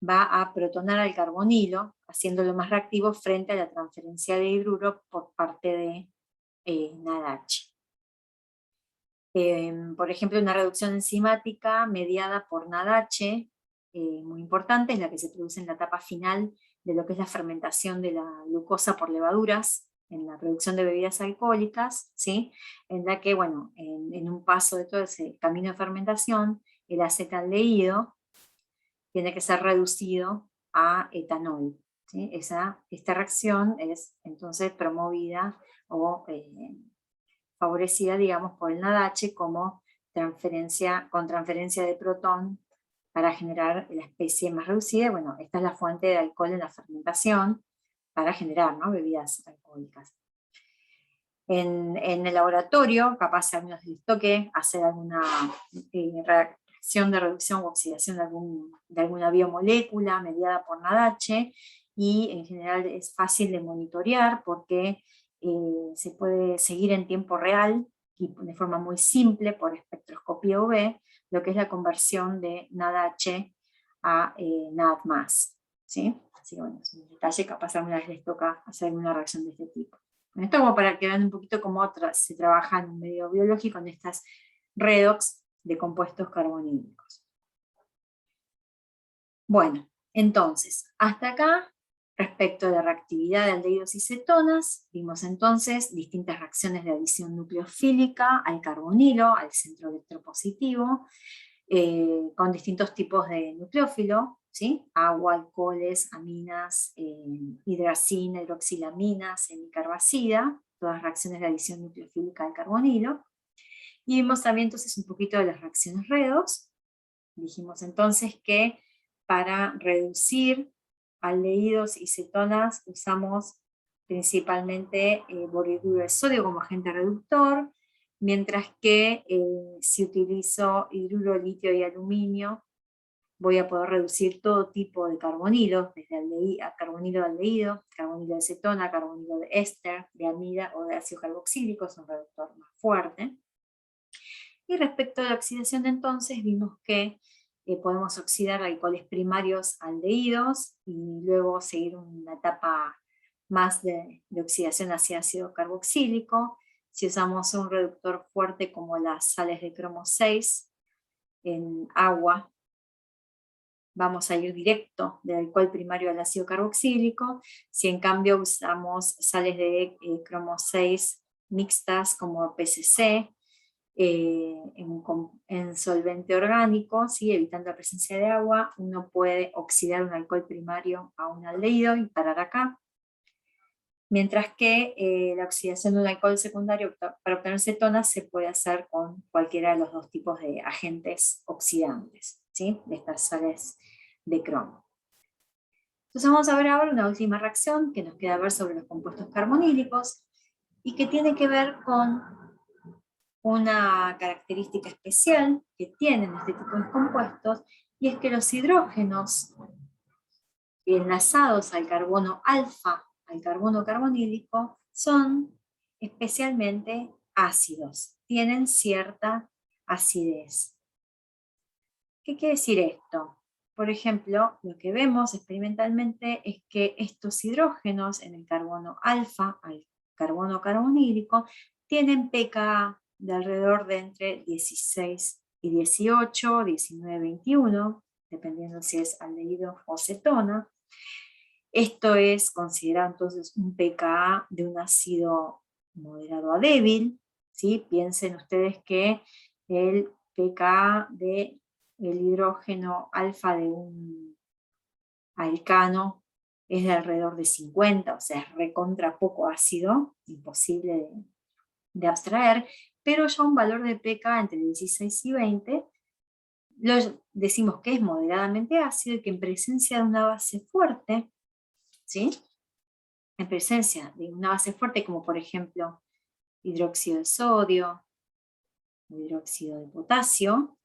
va a protonar al carbonilo, haciéndolo más reactivo frente a la transferencia de hidruro por parte de NADH. Por ejemplo, una reducción enzimática mediada por NADH, muy importante, es la que se produce en la etapa final de lo que es la fermentación de la glucosa por levaduras, en la producción de bebidas alcohólicas, ¿sí? En la que, bueno, en un paso de todo ese camino de fermentación, el acetaldehído tiene que ser reducido a etanol, ¿sí? Esta reacción es entonces promovida o favorecida, digamos, por el NADH como con transferencia de protón para generar la especie más reducida. Bueno, esta es la fuente de alcohol en la fermentación para generar, ¿no?, bebidas alcohólicas. En el laboratorio, capaz a algunos les toque hacer alguna reacción de reducción o oxidación de alguna biomolécula mediada por NADH, y en general es fácil de monitorear porque se puede seguir en tiempo real y de forma muy simple por espectroscopía UV lo que es la conversión de NADH a NAD+, ¿sí? Así que bueno, es un detalle, capaz a alguna vez les toca hacer una reacción de este tipo. Esto como para que vean un poquito cómo se trabaja en un medio biológico en estas redox de compuestos carbonílicos. Bueno, entonces, hasta acá, respecto de reactividad de aldehídos y cetonas, vimos entonces distintas reacciones de adición nucleofílica al carbonilo, al centro electropositivo, con distintos tipos de nucleófilo, ¿sí? Agua, alcoholes, aminas, hidracina, hidroxilamina, semicarbazida, todas reacciones de adición nucleofílica al carbonilo. Y vimos también entonces un poquito de las reacciones redox. Dijimos entonces que para reducir aldehídos y cetonas usamos principalmente borhidruro de sodio como agente reductor, mientras que si utilizo hidruro, litio y aluminio, voy a poder reducir todo tipo de carbonilos, desde carbonilo de aldehído, carbonilo de cetona, carbonilo de éster, de amida o de ácido carboxílico, es un reductor más fuerte. Y respecto a la oxidación entonces, vimos que podemos oxidar alcoholes primarios aldehídos y luego seguir una etapa más de oxidación hacia ácido carboxílico. Si usamos un reductor fuerte como las sales de cromo 6 en agua, vamos a ir directo del alcohol primario al ácido carboxílico. Si en cambio usamos sales de cromo 6 mixtas como PCC, en solvente orgánico, ¿sí? Evitando la presencia de agua, uno puede oxidar un alcohol primario a un aldehído y parar acá. Mientras que la oxidación de un alcohol secundario para obtener cetonas se puede hacer con cualquiera de los dos tipos de agentes oxidantes, ¿sí? De estas sales de cromo. Entonces vamos a ver ahora una última reacción que nos queda ver sobre los compuestos carbonílicos y que tiene que ver con una característica especial que tienen este tipo de compuestos, y es que los hidrógenos enlazados al carbono alfa, al carbono carbonílico, son especialmente ácidos, tienen cierta acidez. ¿Qué quiere decir esto? Por ejemplo, lo que vemos experimentalmente es que estos hidrógenos en el carbono alfa, al carbono carbonílico, tienen pKa de alrededor de entre 16 y 18, 19, 21, dependiendo si es aldehído o cetona. Esto es considerado entonces un pKa de un ácido moderado a débil, ¿sí? Piensen ustedes que el pKa del hidrógeno alfa de un alcano es de alrededor de 50, o sea, es recontra poco ácido, imposible de abstraer, pero ya un valor de pKa entre 16 y 20, decimos que es moderadamente ácido y que en presencia de una base fuerte, ¿sí? En presencia de una base fuerte como por ejemplo hidróxido de sodio, o hidróxido de potasio,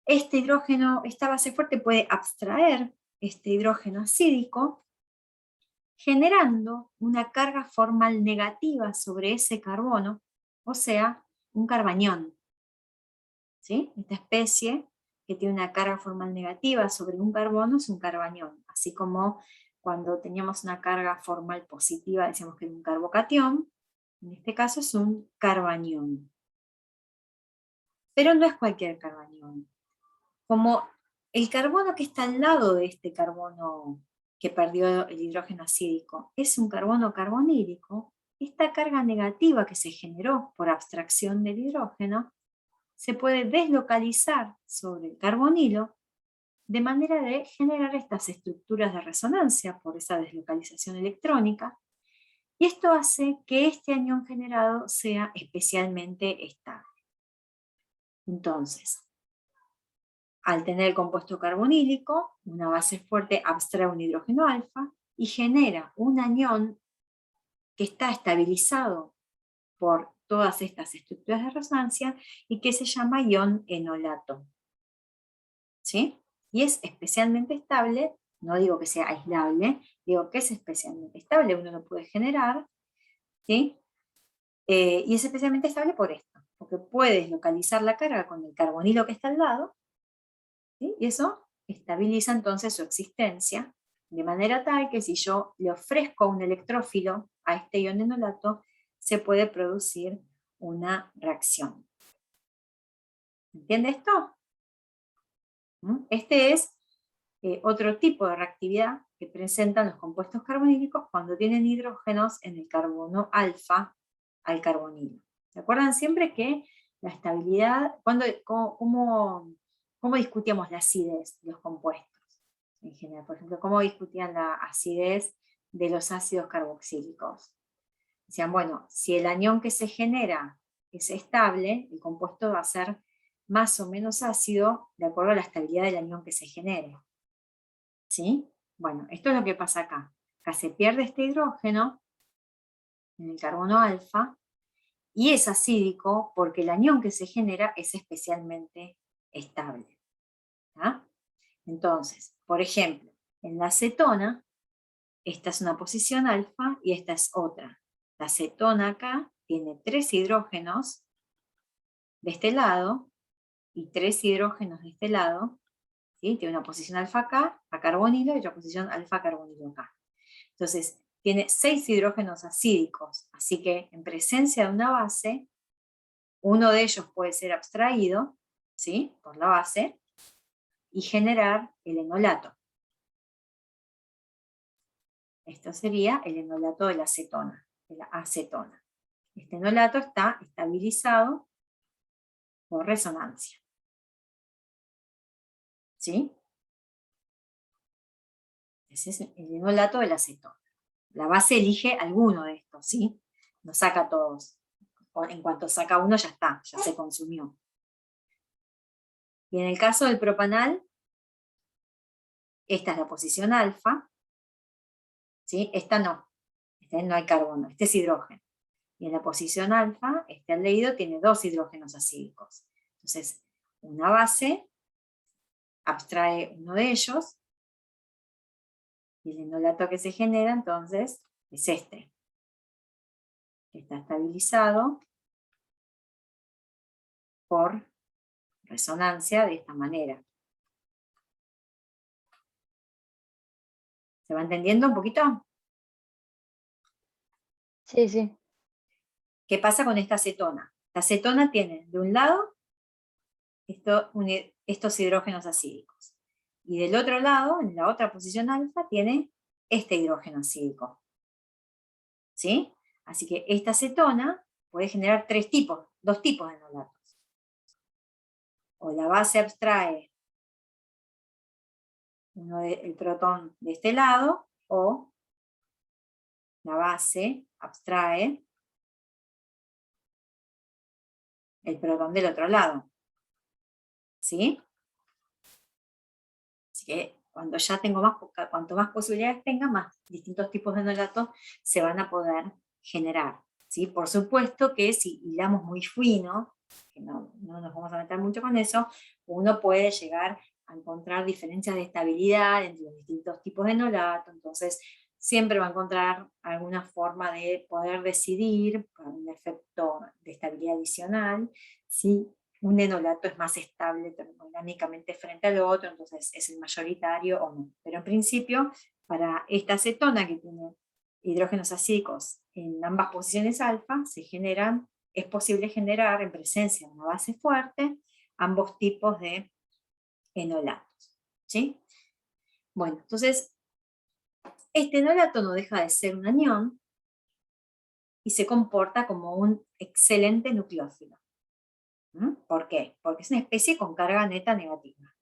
este hidrógeno, esta base fuerte puede abstraer este hidrógeno acídico, generando una carga formal negativa sobre ese carbono, o sea, un carbañón. ¿Sí? Esta especie que tiene una carga formal negativa sobre un carbono es un carbañón, así como cuando teníamos una carga formal positiva decíamos que era un carbocatión, en este caso es un carbañón. Pero no es cualquier carbañón. Como el carbono que está al lado de este carbono que perdió el hidrógeno acídico es un carbono carbonílico, esta carga negativa que se generó por abstracción del hidrógeno se puede deslocalizar sobre el carbonilo de manera de generar estas estructuras de resonancia por esa deslocalización electrónica, Y esto hace que este anión generado sea especialmente estable. Entonces, al tener el compuesto carbonílico, una base fuerte abstrae un hidrógeno alfa y genera un anión que está estabilizado por todas estas estructuras de resonancia y que se llama ion enolato. ¿Sí? Y es especialmente estable, no digo que sea aislable, digo que es especialmente estable, uno lo puede generar, ¿sí? Y es especialmente estable por esto, porque puedes localizar la carga con el carbonilo que está al lado, ¿sí? Y eso estabiliza entonces su existencia, de manera tal que si yo le ofrezco un electrófilo a este ion enolato, se puede producir una reacción. ¿Entiende esto? Este es otro tipo de reactividad que presentan los compuestos carbonílicos cuando tienen hidrógenos en el carbono alfa al carbonilo. ¿Se acuerdan siempre que la estabilidad, cómo discutíamos la acidez de los compuestos en general? Por ejemplo, ¿cómo discutían la acidez de los ácidos carboxílicos? Decían, bueno, si el anión que se genera es estable, el compuesto va a ser más o menos ácido de acuerdo a la estabilidad del anión que se genere. ¿Sí? Bueno, esto es lo que pasa acá. Acá se pierde este hidrógeno en el carbono alfa y es acídico porque el anión que se genera es especialmente estable. ¿Ah? Entonces, por ejemplo, en la acetona, esta es una posición alfa y esta es otra. La acetona acá tiene 3 hidrógenos de este lado y 3 hidrógenos de este lado. ¿Sí? Tiene una posición alfa acá, a carbonilo, y otra posición alfa carbonilo acá. Entonces, tiene 6 hidrógenos acídicos, así que en presencia de una base, uno de ellos puede ser abstraído, ¿sí? Por la base, y generar el enolato. Esto sería el enolato de la acetona, de la acetona. Este enolato está estabilizado por resonancia. ¿Sí? Ese es el enolato de la acetona. La base elige alguno de estos, ¿sí? No saca todos. En cuanto saca uno ya está, ya se consumió. Y en el caso del propanal, esta es la posición alfa, ¿sí? Esta no hay carbono, este es hidrógeno. Y en la posición alfa, este aldehído tiene 2 hidrógenos acídicos. Entonces, una base abstrae uno de ellos, y el enolato que se genera entonces es este, que está estabilizado por resonancia de esta manera. ¿Se va entendiendo un poquito? Sí, sí. ¿Qué pasa con esta acetona? La acetona tiene de un lado estos hidrógenos acídicos. Y del otro lado, en la otra posición alfa, tiene este hidrógeno acídico. ¿Sí? Así que esta acetona puede generar 2 tipos de enolatos. O la base abstrae el protón de este lado, o la base abstrae el protón del otro lado. ¿Sí? Así que cuando ya tengo cuanto más posibilidades tenga, más distintos tipos de enolatos se van a poder generar. ¿Sí? Por supuesto que si hilamos muy fino, que no nos vamos a meter mucho con eso, uno puede llegar a encontrar diferencias de estabilidad entre los distintos tipos de enolato, entonces siempre va a encontrar alguna forma de poder decidir, por un efecto de estabilidad adicional, si un enolato es más estable termodinámicamente frente al otro, entonces es el mayoritario o no. Pero en principio, para esta acetona que tiene hidrógenos acídicos en ambas posiciones alfa, es posible generar en presencia de una base fuerte ambos tipos de enolatos. ¿Sí? Bueno, entonces, este enolato no deja de ser un anión y se comporta como un excelente nucleófilo. ¿Por qué? Porque es una especie con carga neta negativa.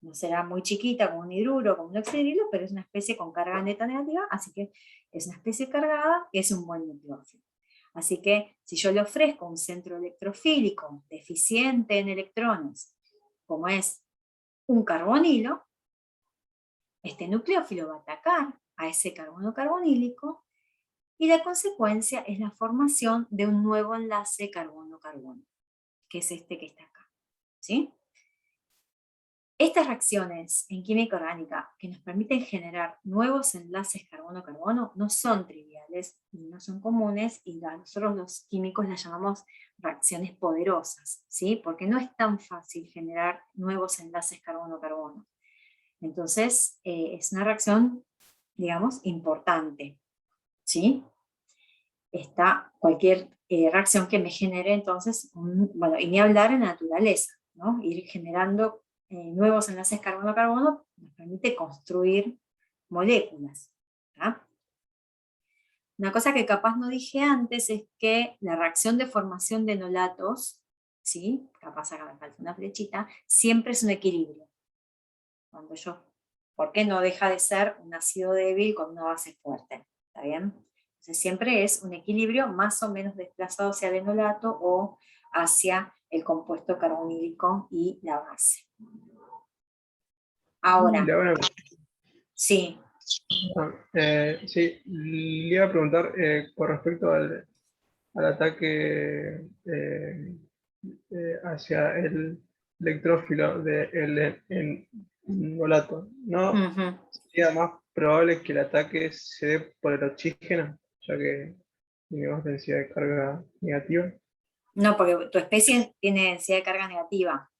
No será muy chiquita como un hidruro, como un oxidrilo, pero es una especie con carga neta negativa, así que es una especie cargada que es un buen nucleófilo. Así que si yo le ofrezco un centro electrofílico deficiente en electrones, como es un carbonilo, este nucleófilo va a atacar a ese carbono carbonílico y la consecuencia es la formación de un nuevo enlace carbono-carbono, que es este que está acá. ¿Sí? Estas reacciones en química orgánica que nos permiten generar nuevos enlaces carbono-carbono no son triviales y no son comunes, y nosotros los químicos las llamamos reacciones poderosas, ¿sí? Porque no es tan fácil generar nuevos enlaces carbono-carbono. Entonces, es una reacción, digamos, importante, ¿sí? Está cualquier reacción que me genere, entonces, bueno, y ni hablar en la naturaleza, ¿no? Ir generando nuevos enlaces carbono-carbono nos permite construir moléculas, ¿tá? Una cosa que capaz no dije antes es que la reacción de formación de enolatos, ¿sí? Capaz acá me falta una flechita, siempre es un equilibrio. Cuando ¿por qué no deja de ser un ácido débil con una base fuerte? ¿Está bien? Entonces siempre es un equilibrio más o menos desplazado hacia el enolato o hacia el compuesto carbonílico y la base. Ahora, sí. Sí, le iba a preguntar con respecto al ataque hacia el electrófilo del enolato, ¿no? Uh-huh. Sería más probable que el ataque se dé por el oxígeno, ya que tiene más densidad de carga negativa. No, porque tu especie tiene densidad de carga negativa.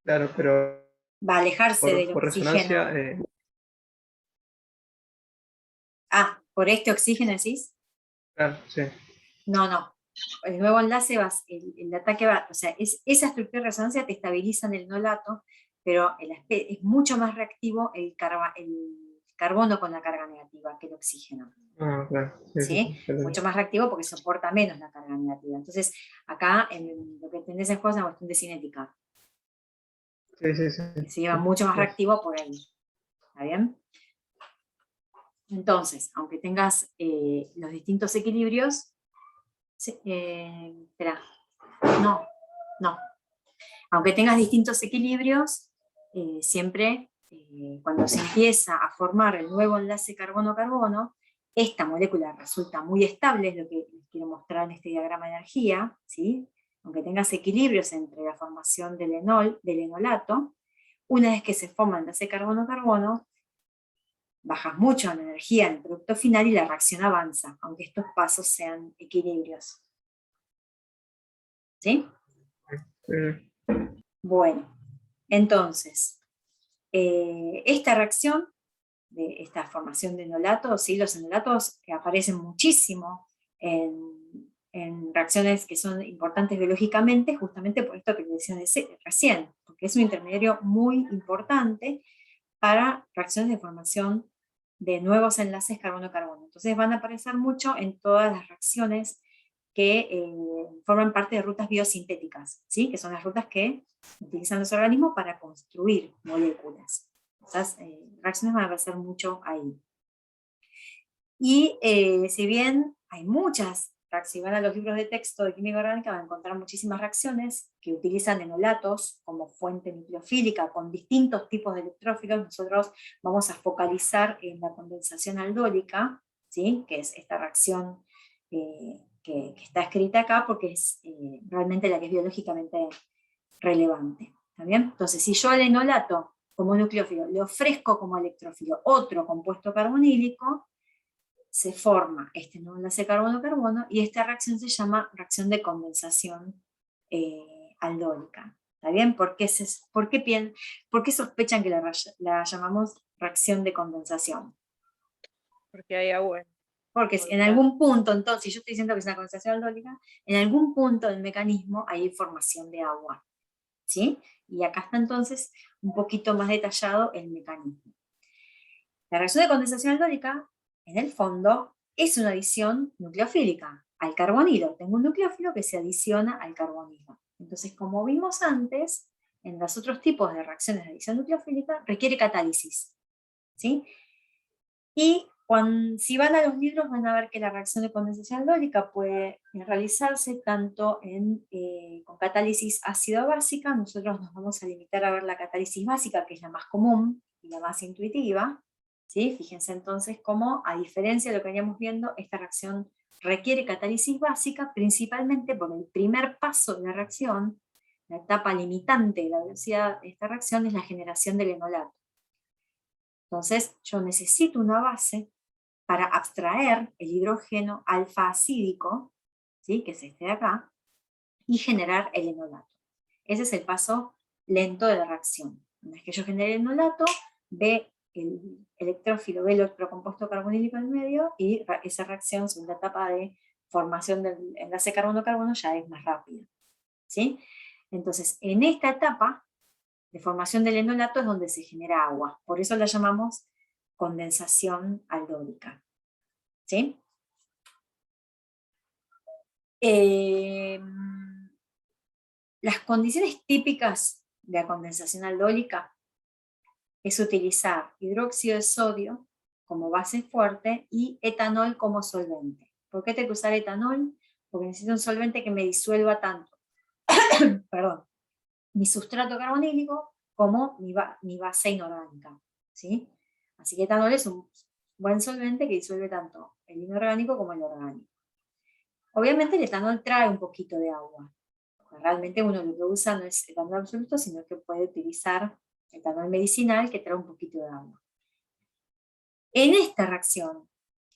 Claro, pero Va a alejarse del por oxígeno. resonancia. ¿Por este oxígeno decís? Claro, sí. No. El nuevo enlace el ataque va, o sea, esa estructura de resonancia te estabiliza en el enolato, pero es mucho más reactivo el carbono con la carga negativa que el oxígeno. Claro. ¿Sí? Mucho más reactivo porque soporta menos la carga negativa. Entonces, acá lo que tenés en juego es una cuestión de cinética. Sí. Se lleva mucho más reactivo por ahí. ¿Está bien? Entonces, aunque tengas los distintos equilibrios, espera, no. Aunque tengas distintos equilibrios, siempre cuando se empieza a formar el nuevo enlace carbono-carbono, esta molécula resulta muy estable, es lo que les quiero mostrar en este diagrama de energía, ¿sí? Aunque tengas equilibrios entre la formación del enolato, una vez que se forma el enlace carbono-carbono, bajas mucho la energía en el producto final y la reacción avanza, aunque estos pasos sean equilibrios. ¿Sí? Bueno, entonces, esta reacción, de esta formación de enolatos, ¿sí? Los enolatos que aparecen muchísimo en reacciones que son importantes biológicamente, justamente por esto que les decía recién, porque es un intermediario muy importante para reacciones de formación de nuevos enlaces carbono-carbono. Entonces van a aparecer mucho en todas las reacciones que forman parte de rutas biosintéticas, ¿sí? Que son las rutas que utilizan los organismos para construir moléculas. Esas reacciones van a aparecer mucho ahí. Y si bien hay muchas, si van a los libros de texto de química orgánica van a encontrar muchísimas reacciones que utilizan enolatos como fuente nucleofílica con distintos tipos de electrófilos, nosotros vamos a focalizar en la condensación aldólica, ¿sí? Que es esta reacción que está escrita acá porque es realmente la que es biológicamente relevante. ¿Está bien? Entonces, si yo al enolato como nucleófilo le ofrezco como electrófilo otro compuesto carbonílico, se forma este nuevo enlace carbono-carbono y esta reacción se llama reacción de condensación aldólica. ¿Está bien? ¿Por qué sospechan que la llamamos reacción de condensación? Porque hay agua. Porque en algún punto, entonces, si yo estoy diciendo que es una condensación aldólica, en algún punto del mecanismo hay formación de agua. ¿Sí? Y acá está entonces un poquito más detallado el mecanismo. La reacción de condensación aldólica, en el fondo, es una adición nucleofílica al carbonilo. Tengo un nucleófilo que se adiciona al carbonilo. Entonces, como vimos antes, en los otros tipos de reacciones de adición nucleofílica, requiere catálisis, ¿sí? Y si van a los libros van a ver que la reacción de condensación aldólica puede realizarse tanto con catálisis ácido-básica. Nosotros nos vamos a limitar a ver la catálisis básica, que es la más común y la más intuitiva, ¿sí? Fíjense entonces cómo, a diferencia de lo que veníamos viendo, esta reacción requiere catálisis básica, principalmente porque el primer paso de la reacción, la etapa limitante de la velocidad de esta reacción, es la generación del enolato. Entonces yo necesito una base para abstraer el hidrógeno alfa acídico, ¿sí? Que es este de acá, y generar el enolato. Ese es el paso lento de la reacción. Una vez que yo genere el enolato, ve el electrófilo, ve el electrocompuesto carbonílico en medio, y esa reacción, segunda etapa de formación del enlace carbono-carbono, ya es más rápida, ¿sí? Entonces, en esta etapa de formación del enolato es donde se genera agua. Por eso la llamamos condensación aldólica, ¿sí? Las condiciones típicas de la condensación aldólica es utilizar hidróxido de sodio como base fuerte y etanol como solvente. ¿Por qué tengo que usar etanol? Porque necesito un solvente que me disuelva tanto perdón, mi sustrato carbonílico como mi base inorgánica, ¿sí? Así que etanol es un buen solvente que disuelve tanto el inorgánico como el orgánico. Obviamente el etanol trae un poquito de agua. Realmente uno lo que usa no es etanol absoluto, sino que puede utilizar etanol medicinal que trae un poquito de agua. En esta reacción,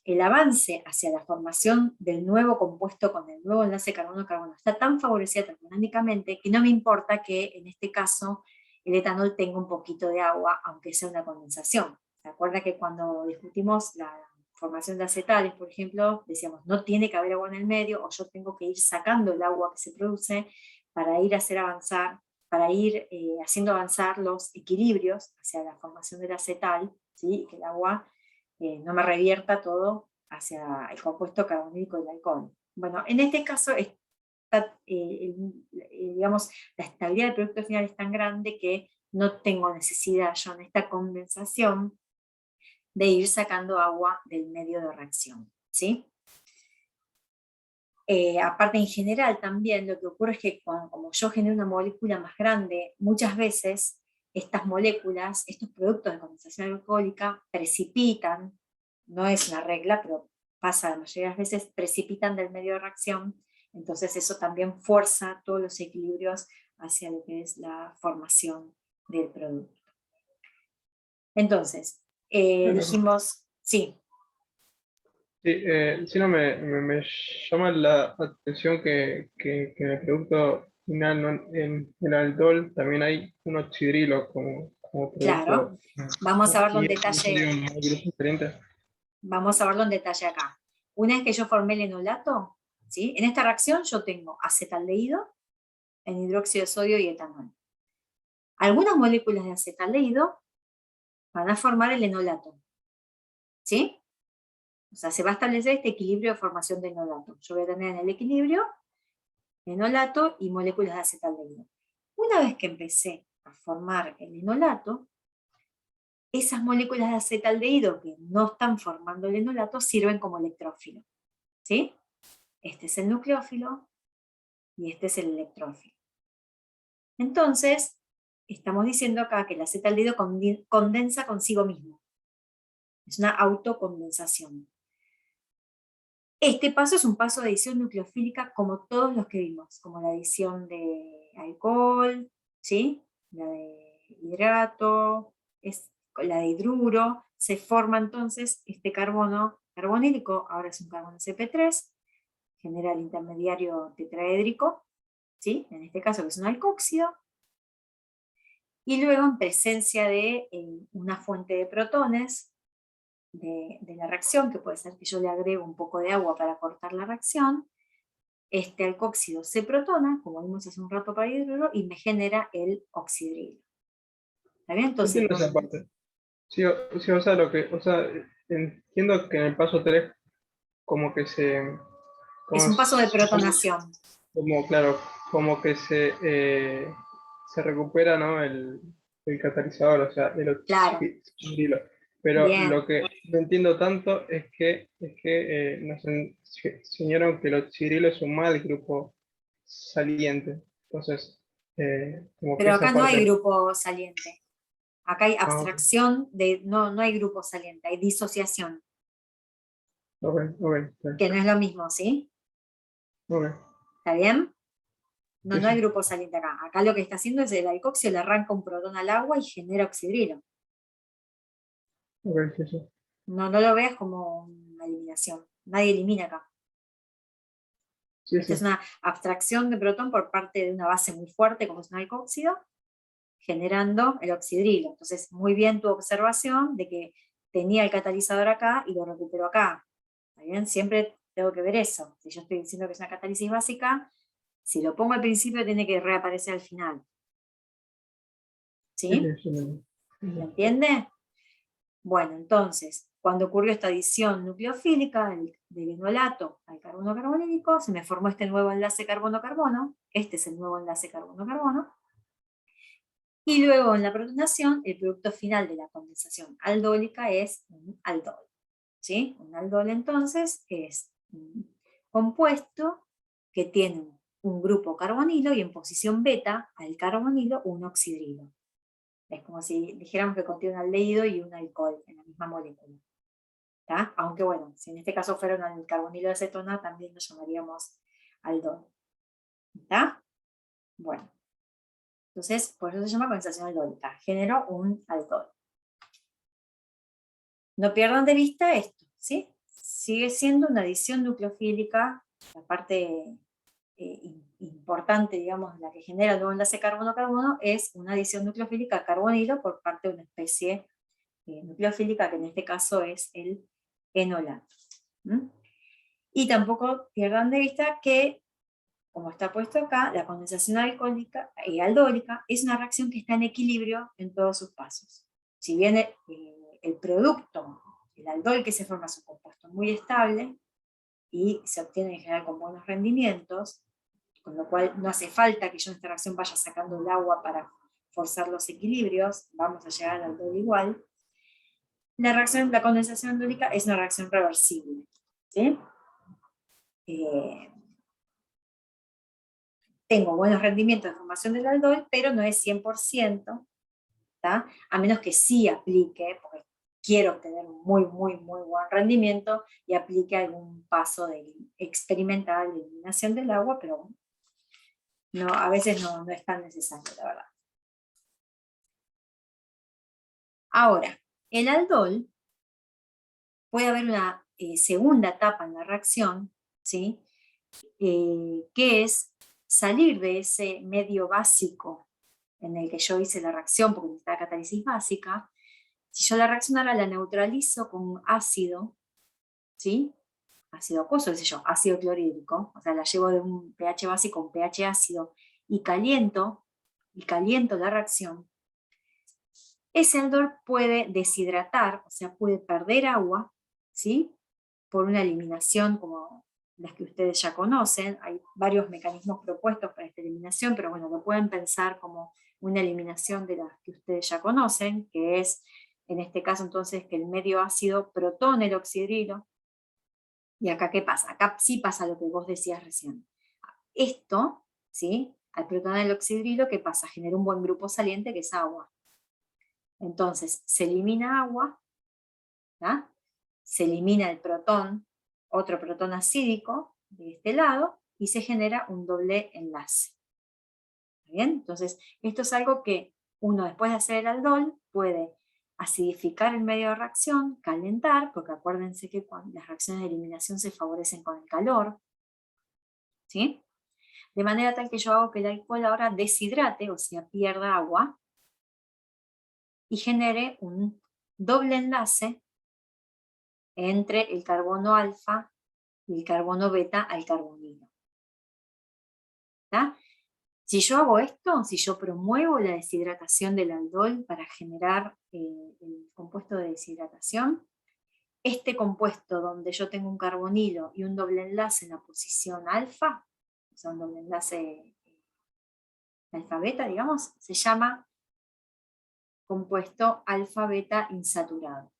el avance hacia la formación del nuevo compuesto con el nuevo enlace carbono-carbono está tan favorecida termodinámicamente que no me importa que en este caso el etanol tenga un poquito de agua, aunque sea una condensación. ¿Se acuerda que cuando discutimos la formación de acetales, por ejemplo, decíamos no tiene que haber agua en el medio, o yo tengo que ir sacando el agua que se produce para ir haciendo avanzar los equilibrios hacia la formación del acetal, ¿sí? Que el agua no me revierta todo hacia el compuesto carbonílico del alcohol. Bueno, en este caso, digamos, la estabilidad del producto final es tan grande que no tengo necesidad yo en esta condensación de ir sacando agua del medio de reacción, ¿sí? Aparte, en general también lo que ocurre es que como yo genero una molécula más grande, muchas veces estas moléculas, estos productos de condensación alcohólica precipitan, no es una regla, pero pasa la mayoría de las veces, precipitan del medio de reacción, entonces eso también fuerza todos los equilibrios hacia lo que es la formación del producto. Entonces, dijimos, sí. Sí, sí, no, me llama la atención que en el producto final, ¿no? En el aldol, también hay un oxidrilo como producto. Claro, vamos a verlo en Y detalle. moléculas diferentes. Vamos a verlo en detalle acá. Una vez que yo formé el enolato, ¿sí? En esta reacción yo tengo acetaldehído, en hidróxido de sodio y etanol. Algunas moléculas de acetaldehído van a formar el enolato, ¿sí? O sea, se va a establecer este equilibrio de formación de enolato. Yo voy a tener en el equilibrio enolato y moléculas de acetaldehído. Una vez que empecé a formar el enolato, esas moléculas de acetaldehído que no están formando el enolato sirven como electrófilo, ¿sí? Este es el nucleófilo y este es el electrófilo. Entonces, estamos diciendo acá que el acetaldehído condensa consigo mismo. Es una autocondensación. Este paso es un paso de adición nucleofílica como todos los que vimos, como la adición de alcohol, ¿sí? La de hidrato, la de hidruro. Se forma entonces este carbono carbonílico, ahora es un carbono CP3, genera el intermediario tetraédrico, ¿sí? En este caso que es un alcóxido, y luego en presencia de una fuente de protones de la reacción, que puede ser que yo le agrego un poco de agua para cortar la reacción, este alcóxido se protona, como vimos hace un rato para hidruro, y me genera el oxidrilo. ¿Está bien? Entonces, Entiendo esa parte. Sí, o sea, entiendo que en el paso 3 como que es un paso de protonación. Claro, como que se se recupera, ¿no? El catalizador, o sea, el Claro. oxidrilo. Pero Bien. lo que no entiendo tanto es que nos enseñaron que el oxidrilo es un mal grupo saliente. Entonces, como que Pero esa acá no hay parte... grupo saliente. Acá hay Ah, ok, abstracción, no hay grupo saliente, hay disociación, ok, ok, que no es lo mismo, ¿sí? ok, ¿Está bien? No, sí, no hay sí, grupo saliente acá. Acá lo que está haciendo es el alcoxio le arranca un protón al agua y genera oxidrilo. ok, sí, sí. No lo veas como una eliminación. Nadie elimina acá. Sí, Esto es sí. una abstracción de protón por parte de una base muy fuerte como es un alcóxido, generando el oxidrilo. Entonces, muy bien tu observación de que tenía el catalizador acá y lo recuperó acá. ¿Está bien? Siempre tengo que ver eso. Si yo estoy diciendo que es una catálisis básica, si lo pongo al principio tiene que reaparecer al final. Sí, ¿Sí? sí, sí, ¿Se entiende? Bueno, entonces, cuando ocurrió esta adición nucleofílica del enolato al carbono carbonílico, se me formó este nuevo enlace carbono-carbono. Este es el nuevo enlace carbono-carbono. Y luego en la protonación, el producto final de la condensación aldólica es un aldol. ¿Sí? Un aldol entonces es un compuesto que tiene un grupo carbonilo y en posición beta al carbonilo un oxidrilo. Es como si dijéramos que contiene un aldehído y un alcohol en la misma molécula. ¿Tá? Aunque bueno, si en este caso fuera el carbonilo de acetona, también lo llamaríamos aldol. ¿Está? Bueno. Entonces, por eso se llama condensación aldólica. Generó un aldol. No pierdan de vista esto, ¿sí? Sigue siendo una adición nucleofílica, la parte importante, digamos, la que genera el nuevo enlace carbono-carbono, es una adición nucleofílica carbonilo por parte de una especie nucleofílica, que en este caso es el enolato. ¿Mm? Y tampoco pierdan de vista que, como está puesto acá, la condensación alcohólica y aldólica es una reacción que está en equilibrio en todos sus pasos. Si bien el producto, el aldol que se forma es un compuesto muy estable y se obtiene en general con buenos rendimientos, con lo cual no hace falta que yo en esta reacción vaya sacando el agua para forzar los equilibrios, vamos a llegar al aldol igual. La condensación aldólica es una reacción reversible, ¿sí? Tengo buenos rendimientos de formación del aldol, pero no es 100%, ¿tá? A menos que sí aplique, porque quiero obtener un muy buen rendimiento, y aplique algún paso experimental de eliminación del agua, pero no, a veces no es tan necesario, la verdad. Ahora, el aldol, puede haber una segunda etapa en la reacción, ¿sí? Que es salir de ese medio básico en el que yo hice la reacción porque necesitaba catálisis básica. Si yo la reacción ahora la neutralizo con ácido, ¿sí? Ácido acuoso, qué sé yo, ácido clorhídrico, o sea, la llevo de un pH básico a un pH ácido y caliento la reacción, ese aldol puede deshidratar, o sea, puede perder agua, ¿sí? Por una eliminación como las que ustedes ya conocen. Hay varios mecanismos propuestos para esta eliminación, pero bueno, lo pueden pensar como una eliminación de las que ustedes ya conocen, que es, en este caso entonces, que el medio ácido protone el oxidrilo. Y acá, ¿qué pasa? Acá sí pasa lo que vos decías recién. Esto, ¿sí? Al protonar el oxidrilo, ¿qué pasa? Genera un buen grupo saliente que es agua. Entonces, se elimina agua, ¿tá? Se elimina el protón, otro protón acídico de este lado, y se genera un doble enlace. ¿Bien? Entonces, esto es algo que uno, después de hacer el aldol, puede acidificar el medio de reacción, calentar, porque acuérdense que las reacciones de eliminación se favorecen con el calor, ¿sí? De manera tal que yo hago que el alcohol ahora deshidrate, o sea, pierda agua, y genere un doble enlace entre el carbono alfa y el carbono beta al carbonilo. ¿Tá? Si yo hago esto, si yo promuevo la deshidratación del aldol para generar el compuesto de deshidratación, este compuesto donde yo tengo un carbonilo y un doble enlace en la posición alfa, o sea, un doble enlace alfa-beta, digamos, se llama compuesto alfa-beta insaturado.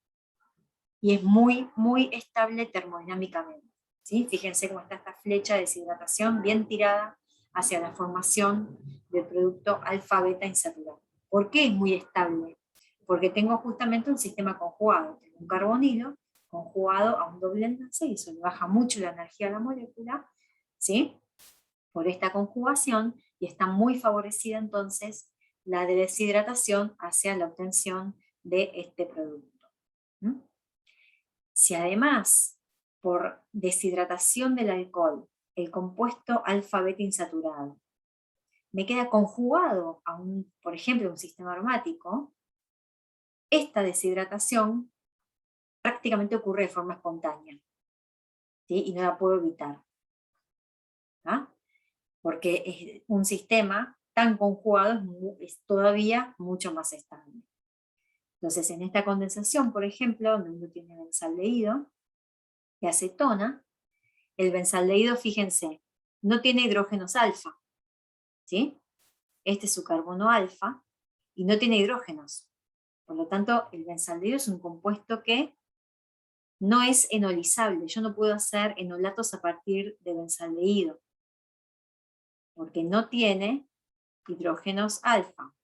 Y es muy, muy estable termodinámicamente. ¿Sí? Fíjense cómo está esta flecha de deshidratación bien tirada hacia la formación del producto alfa-beta insaturado. ¿Por qué es muy estable? Porque tengo justamente un sistema conjugado. Tengo un carbonilo conjugado a un doble enlace y eso le baja mucho la energía a la molécula, ¿sí? Por esta conjugación, y está muy favorecida entonces la deshidratación hacia la obtención de este producto. ¿Mm? Si además, por deshidratación del alcohol, el compuesto alfa-beta insaturado me queda conjugado a por ejemplo, un sistema aromático, esta deshidratación prácticamente ocurre de forma espontánea, ¿sí? Y no la puedo evitar. ¿Ah? Porque es un sistema tan conjugado es todavía mucho más estable. Entonces, en esta condensación, por ejemplo, donde uno tiene benzaldehído y acetona, el benzaldehído, fíjense, no tiene hidrógenos alfa, ¿sí? Este es su carbono alfa, y no tiene hidrógenos. Por lo tanto, el benzaldehído es un compuesto que no es enolizable. Yo no puedo hacer enolatos a partir de benzaldehído, porque no tiene hidrógenos alfa,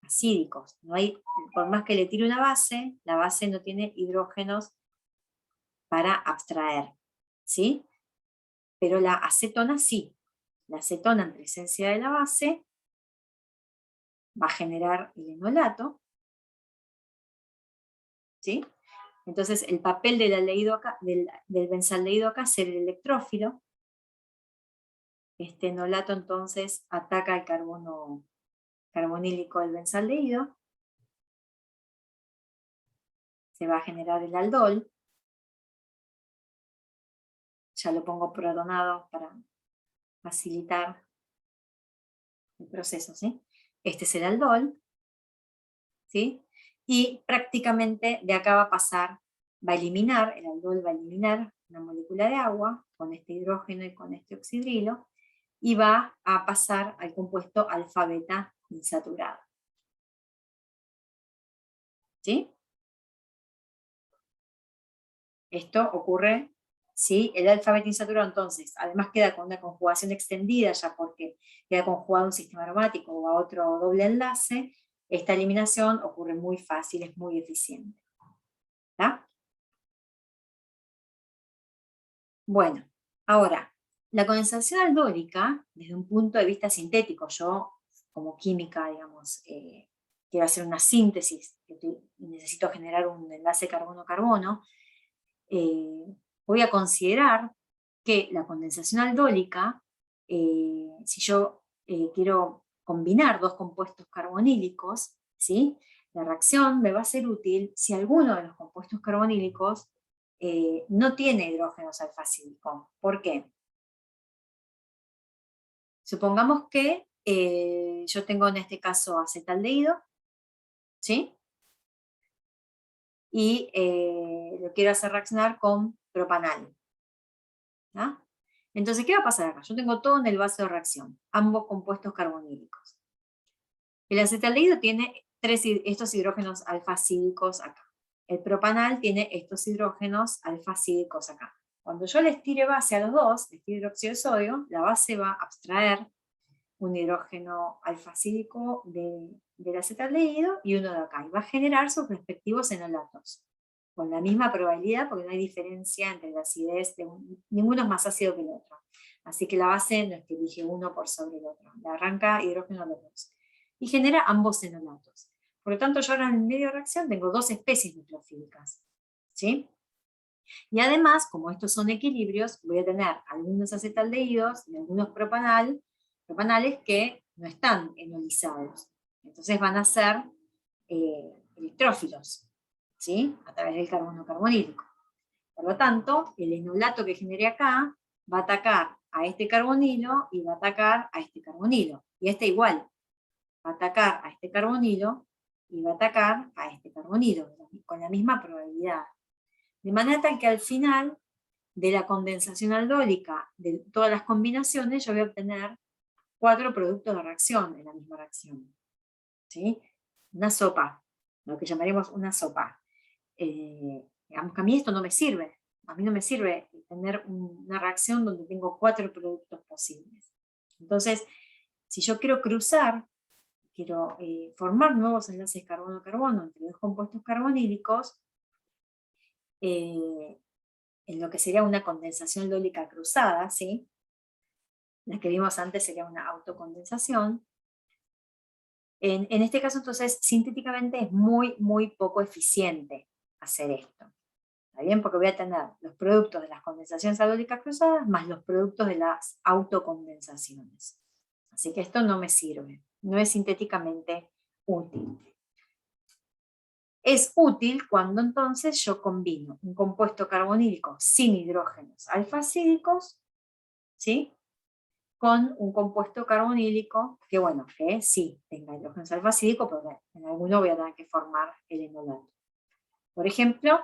acídicos. No hay, por más que le tire una base, la base no tiene hidrógenos para abstraer, ¿sí? Pero la acetona sí. La acetona en presencia de la base va a generar el enolato, ¿sí? Entonces el papel del aldehído acá, del benzaldehído acá, es ser el electrófilo. Este enolato entonces ataca el carbono carbonílico del benzaldehído. Se va a generar el aldol. Ya lo pongo protonado para facilitar el proceso, ¿sí? Este es el aldol, ¿sí? Y prácticamente de acá va a pasar, va a eliminar, el aldol va a eliminar una molécula de agua con este hidrógeno y con este oxidrilo, y va a pasar al compuesto alfa-beta insaturado. ¿Sí? Esto ocurre, ¿sí? El alfa-beta insaturado entonces, además queda con una conjugación extendida, ya porque queda conjugado a un sistema aromático o a otro doble enlace. Esta eliminación ocurre muy fácil, es muy eficiente. ¿Está? Bueno, ahora, la condensación aldólica, desde un punto de vista sintético, yo como química, digamos, quiero hacer una síntesis, necesito generar un enlace carbono-carbono, voy a considerar que la condensación aldólica, si yo quiero combinar dos compuestos carbonílicos, ¿sí? La reacción me va a ser útil si alguno de los compuestos carbonílicos no tiene hidrógenos alfa-acídico. ¿Por qué? Supongamos que yo tengo en este caso acetaldehído, ¿sí? Y lo quiero hacer reaccionar con propanal. ¿Ah? Entonces, ¿qué va a pasar acá? Yo tengo todo en el vaso de reacción, ambos compuestos carbonílicos. El acetaldehído tiene estos hidrógenos alfa-acídicos acá. El propanal tiene estos hidrógenos alfa-acídicos acá. Cuando yo les tire base a los dos, este hidróxido de sodio, la base va a abstraer un hidrógeno alfa-acídico del acetaldehído y uno de acá, y va a generar sus respectivos enolatos, con la misma probabilidad, porque no hay diferencia entre la acidez, ninguno es más ácido que el otro. Así que la base no es que elige uno por sobre el otro, le arranca hidrógeno a los dos. Y genera ambos enolatos. Por lo tanto, yo ahora en medio de reacción tengo dos especies nucleofílicas, ¿sí? Y además, como estos son equilibrios, voy a tener algunos acetaldehídos y algunos propanales que no están enolizados. Entonces van a ser electrófilos, ¿sí? A través del carbono carbonílico. Por lo tanto, el enolato que genere acá va a atacar a este carbonilo y va a atacar a este carbonilo. Y este igual, va a atacar a este carbonilo y va a atacar a este carbonilo, con la misma probabilidad. De manera tal que al final de la condensación aldólica de todas las combinaciones yo voy a obtener 4 productos de reacción en la misma reacción. ¿Sí? Una sopa, lo que llamaremos una sopa. Digamos que a mí esto no me sirve. A mí no me sirve tener una reacción donde tengo 4 productos posibles. Entonces, si yo quiero cruzar, quiero formar nuevos enlaces carbono-carbono entre dos compuestos carbonílicos, en lo que sería una condensación aldólica cruzada, ¿sí? La que vimos antes sería una autocondensación. En este caso, entonces, sintéticamente es muy, muy poco eficiente hacer esto. ¿Está bien? Porque voy a tener los productos de las condensaciones aldólicas cruzadas más los productos de las autocondensaciones. Así que esto no me sirve, no es sintéticamente útil. Es útil cuando entonces yo combino un compuesto carbonílico sin hidrógenos alfacídicos, ¿sí?, con un compuesto carbonílico que, bueno, que sí tenga hidrógenos alfacídicos, pero en alguno voy a tener que formar el enolato. Por ejemplo,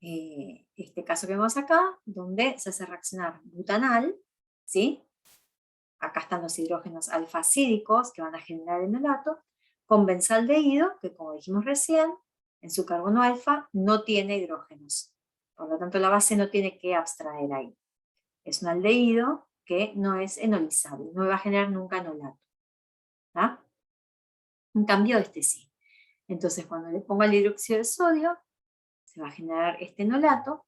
este caso que vemos acá, donde se hace reaccionar butanal, ¿sí? Acá están los hidrógenos alfacídicos que van a generar el enolato, con benzaldehído, que como dijimos recién, en su carbono alfa no tiene hidrógenos. Por lo tanto, la base no tiene que abstraer ahí. Es un aldehído que no es enolizable, no va a generar nunca enolato. ¿Tá? En cambio, este sí. Entonces, cuando le pongo el hidróxido de sodio, se va a generar este enolato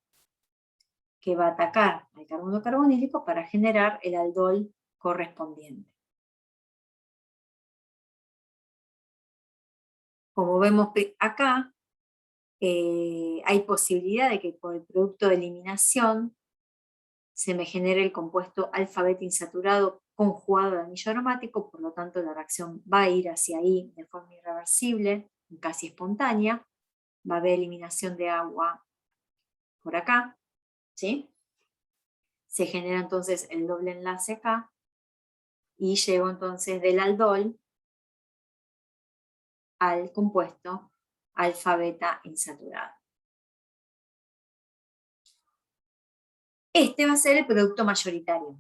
que va a atacar al carbono carbonílico para generar el aldol correspondiente. Como vemos acá, hay posibilidad de que por el producto de eliminación se me genere el compuesto alfa-beta insaturado conjugado de anillo aromático, por lo tanto la reacción va a ir hacia ahí de forma irreversible, casi espontánea, va a haber eliminación de agua por acá, ¿sí? Se genera entonces el doble enlace acá, y llevo entonces del aldol al compuesto alfa-beta insaturado. Este va a ser el producto mayoritario,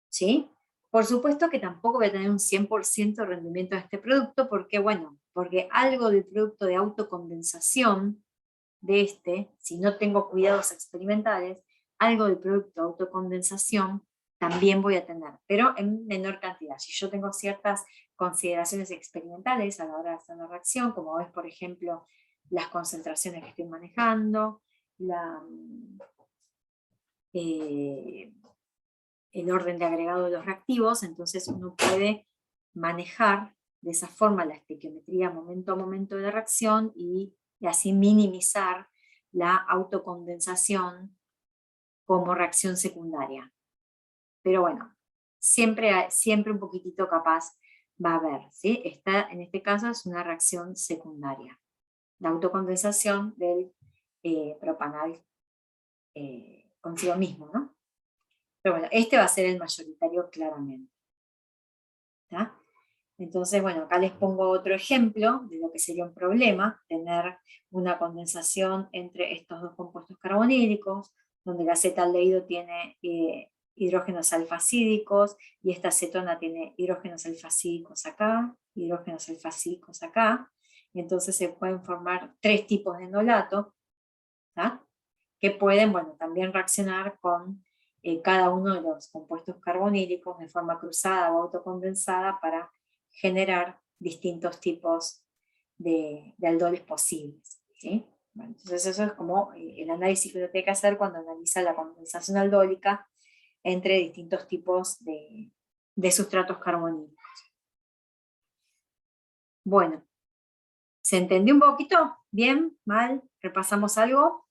¿sí? Por supuesto que tampoco voy a tener un 100% de rendimiento de este producto, porque, bueno, porque algo del producto de autocondensación de este, si no tengo cuidados experimentales, algo del producto de autocondensación también voy a tener, pero en menor cantidad. Si yo tengo ciertas consideraciones experimentales a la hora de hacer la reacción, como es, por ejemplo, las concentraciones que estoy manejando, el orden de agregado de los reactivos, entonces uno puede manejar de esa forma la estequiometría momento a momento de la reacción y así minimizar la autocondensación como reacción secundaria. Pero bueno, siempre un poquitito capaz va a haber, ¿sí? En este caso es una reacción secundaria, la autocondensación del propanal consigo mismo, ¿no? Pero bueno, este va a ser el mayoritario claramente. ¿Tá? Entonces, bueno, acá les pongo otro ejemplo de lo que sería un problema, tener una condensación entre estos dos compuestos carbonílicos, donde el acetaldehído tiene hidrógenos alfacídicos, y esta acetona tiene hidrógenos alfacídicos acá, hidrógenos alfacídicos acá, y entonces se pueden formar 3 tipos de enolato, ¿tá? Que pueden, bueno, también reaccionar con cada uno de los compuestos carbonílicos de forma cruzada o autocondensada para generar distintos tipos de aldoles posibles, ¿sí? Bueno, entonces eso es como el análisis que uno tiene que hacer cuando analiza la condensación aldólica entre distintos tipos de sustratos carbonílicos. Bueno, ¿se entendió un poquito? ¿Bien? ¿Mal? ¿Repasamos algo?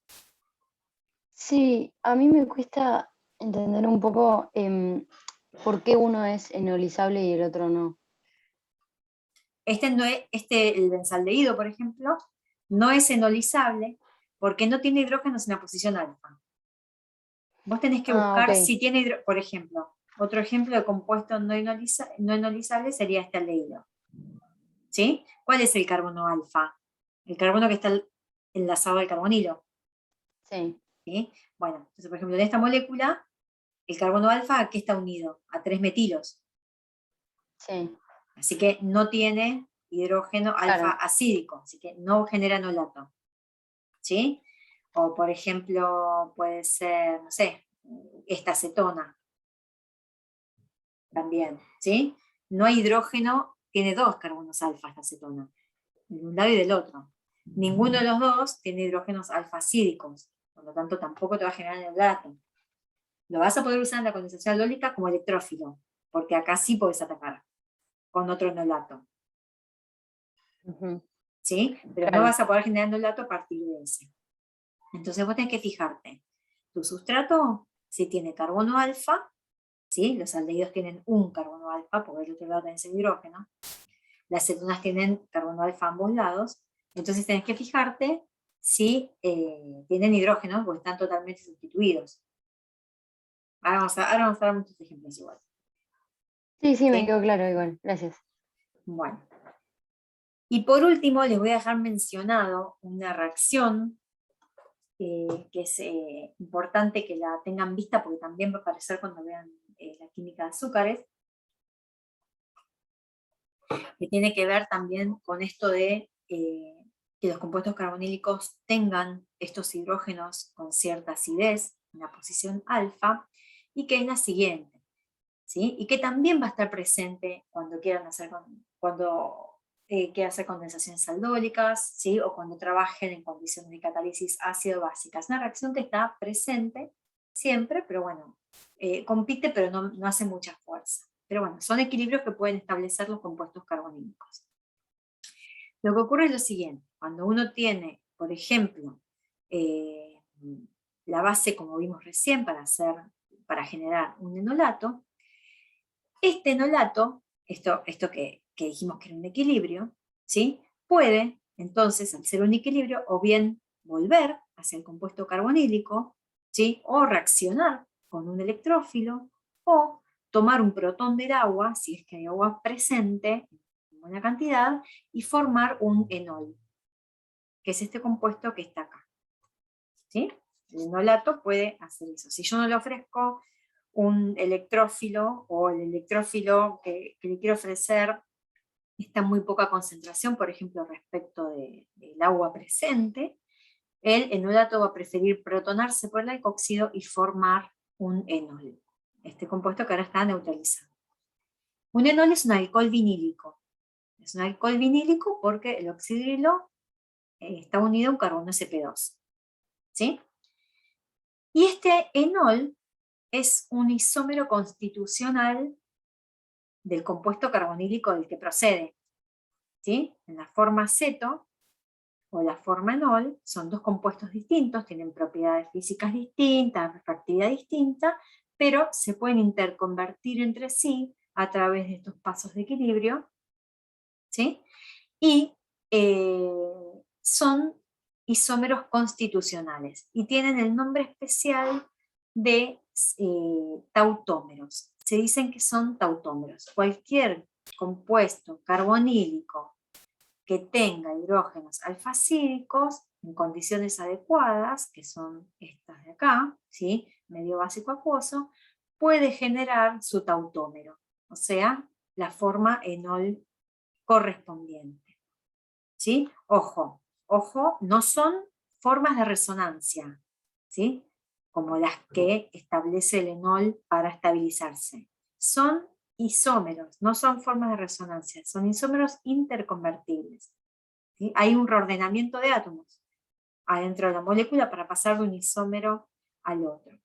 Sí, a mí me cuesta entender un poco por qué uno es enolizable y el otro no. El benzaldehído, por ejemplo, no es enolizable porque no tiene hidrógenos en la posición alfa. Vos tenés que buscar ok. si tiene hidrógenos, por ejemplo, otro ejemplo de compuesto no enolizable sería este aldehído. ¿Sí? ¿Cuál es el carbono alfa? El carbono que está enlazado al carbonilo. Sí. ¿Sí? Bueno, entonces, por ejemplo, en esta molécula, el carbono alfa, ¿a qué está unido? A 3 metilos. Sí, Así que no tiene hidrógeno alfa claro. acídico, así que no genera enolato. ¿Sí? O por ejemplo, puede ser, no sé, esta acetona. También, ¿sí? No hay hidrógeno, tiene 2 carbonos alfa esta acetona, de un lado y del otro. Ninguno de los dos tiene hidrógenos alfa acídicos, por lo tanto tampoco te va a generar enolato. Lo vas a poder usar en la condensación aldólica como electrófilo, porque acá sí podés atacar con otro enolato. Ujú. ¿Sí? Pero Claro. no vas a poder generar enolato a partir de ese. Entonces vos tenés que fijarte, tu sustrato, si tiene carbono alfa, ¿sí? Los aldehídos tienen un carbono alfa, porque el otro lado tenés el hidrógeno. Las cetonas tienen carbono alfa a ambos lados. Entonces tenés que fijarte si tienen hidrógenos o están totalmente sustituidos. Ahora vamos a dar muchos ejemplos igual. Sí, me ¿Sí? quedó claro igual, gracias. Bueno. Y por último, les voy a dejar mencionado una reacción que es importante que la tengan vista, porque también va a aparecer cuando vean la química de azúcares, que tiene que ver también con esto de que los compuestos carbonílicos tengan estos hidrógenos con cierta acidez, en la posición alfa, y que es la siguiente, ¿sí? Y que también va a estar presente cuando quieran hacer, quieran hacer condensaciones aldólicas, ¿sí? O cuando trabajen en condiciones de catálisis ácido-básica. Es una reacción que está presente siempre, pero bueno, compite, pero no hace mucha fuerza. Pero bueno, son equilibrios que pueden establecer los compuestos carbonílicos. Lo que ocurre es lo siguiente, cuando uno tiene, por ejemplo, la base, como vimos recién, para generar un enolato, este enolato, esto que dijimos que era un equilibrio, ¿sí? Puede, entonces, al ser un equilibrio, o bien volver hacia el compuesto carbonílico, ¿sí? O reaccionar con un electrófilo, o tomar un protón del agua, si es que hay agua presente, en buena cantidad, y formar un enol, que es este compuesto que está acá. ¿Sí? El enolato puede hacer eso. Si yo no le ofrezco un electrófilo, o el electrófilo que le quiero ofrecer está en muy poca concentración, por ejemplo, respecto del agua presente, el enolato va a preferir protonarse por el alcohóxido y formar un enol. Este compuesto que ahora está neutralizado. Un enol es un alcohol vinílico. Es un alcohol vinílico porque el oxidrilo está unido a un carbono Sp2. ¿Sí? Y este enol es un isómero constitucional del compuesto carbonílico del que procede. ¿Sí? En la forma ceto o la forma enol son dos compuestos distintos, tienen propiedades físicas distintas, refractividad distinta, pero se pueden interconvertir entre sí a través de estos pasos de equilibrio, ¿sí? Y son isómeros constitucionales y tienen el nombre especial de tautómeros. Se dicen que son tautómeros. Cualquier compuesto carbonílico que tenga hidrógenos alfacídicos en condiciones adecuadas, que son estas de acá, ¿sí? Medio básico acuoso, puede generar su tautómero, o sea, la forma enol correspondiente. ¿Sí? Ojo, no son formas de resonancia, ¿sí? Como las que establece el enol para estabilizarse. Son isómeros, no son formas de resonancia, son isómeros interconvertibles. ¿Sí? Hay un reordenamiento de átomos adentro de la molécula para pasar de un isómero al otro.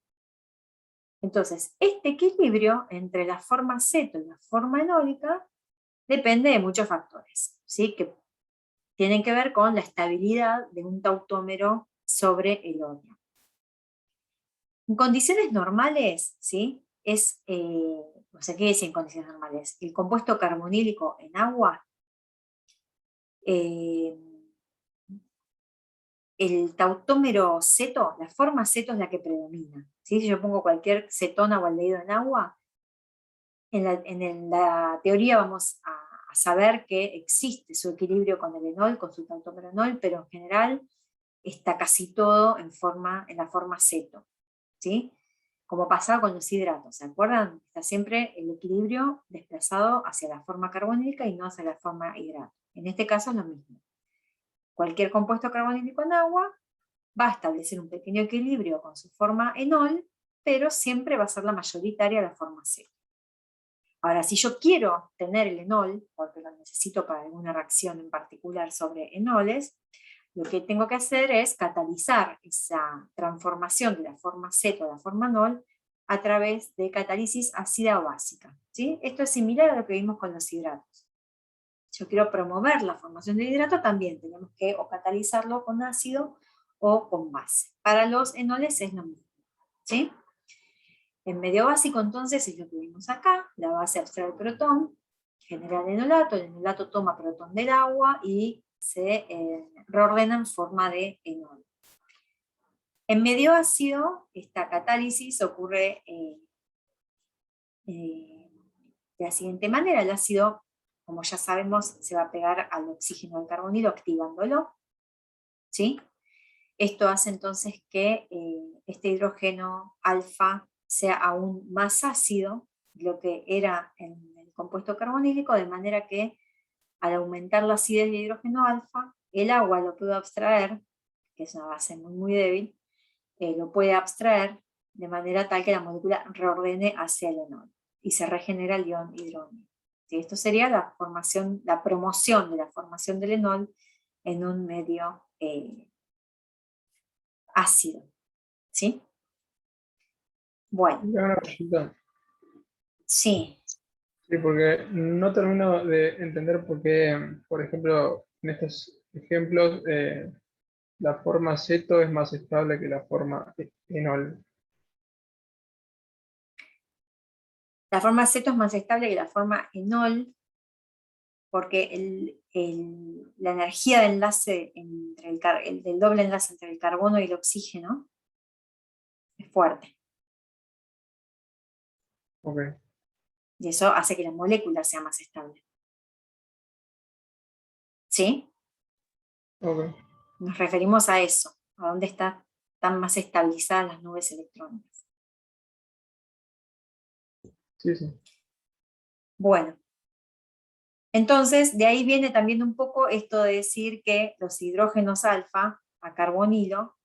Entonces, este equilibrio entre la forma ceto y la forma enólica depende de muchos factores, ¿sí? Que tienen que ver con la estabilidad de un tautómero sobre el otro. En condiciones normales, ¿sí? ¿qué decir en condiciones normales? El compuesto carbonílico en agua, el tautómero ceto, la forma ceto es la que predomina. ¿Sí? Si yo pongo cualquier cetona o aldehído en agua, en la teoría vamos a saber que existe su equilibrio con el enol, con su tautómero enol, pero en general está casi todo en la forma ceto. ¿Sí? como pasaba con los hidratos, ¿se acuerdan? Está siempre el equilibrio desplazado hacia la forma carbonílica y no hacia la forma hidrato. En este caso es lo mismo. Cualquier compuesto carbonílico en agua va a establecer un pequeño equilibrio con su forma enol, pero siempre va a ser la mayoritaria la forma ceto. Ahora, si yo quiero tener el enol, porque lo necesito para alguna reacción en particular sobre enoles, lo que tengo que hacer es catalizar esa transformación de la forma ceto a la forma enol a través de catálisis ácida o básica, ¿sí? Esto es similar a lo que vimos con los hidratos. Si yo quiero promover la formación de hidrato, también tenemos que o catalizarlo con ácido o con base. Para los enoles es lo mismo, ¿sí? En medio básico, entonces, es lo que vimos acá, la base abstrae el protón, genera el enolato toma protón del agua y se reordena en forma de enol. En medio ácido, esta catálisis ocurre de la siguiente manera: el ácido, como ya sabemos, se va a pegar al oxígeno del carbonilo activándolo, ¿sí? Esto hace entonces que este hidrógeno alfa sea aún más ácido de lo que era en el compuesto carbonílico, de manera que al aumentar la acidez del hidrógeno alfa, el agua lo puede abstraer, que es una base muy débil, lo puede abstraer de manera tal que la molécula reordene hacia el enol y se regenera el ion hidrógeno. ¿Sí? Esto sería la promoción de la formación del enol en un medio ácido. ¿Sí? Bueno. Una consulta. Sí. Sí, porque no termino de entender por qué, por ejemplo, en estos ejemplos, la forma ceto es más estable que la forma enol. La forma ceto es más estable que la forma enol, porque la energía de enlace entre del doble enlace entre el carbono y el oxígeno es fuerte. Okay. Y eso hace que la molécula sea más estable. ¿Sí? Okay. Nos referimos a eso, a dónde están más estabilizadas las nubes electrónicas. Sí, sí. Bueno. Entonces, de ahí viene también un poco esto de decir que los hidrógenos alfa a carbonilo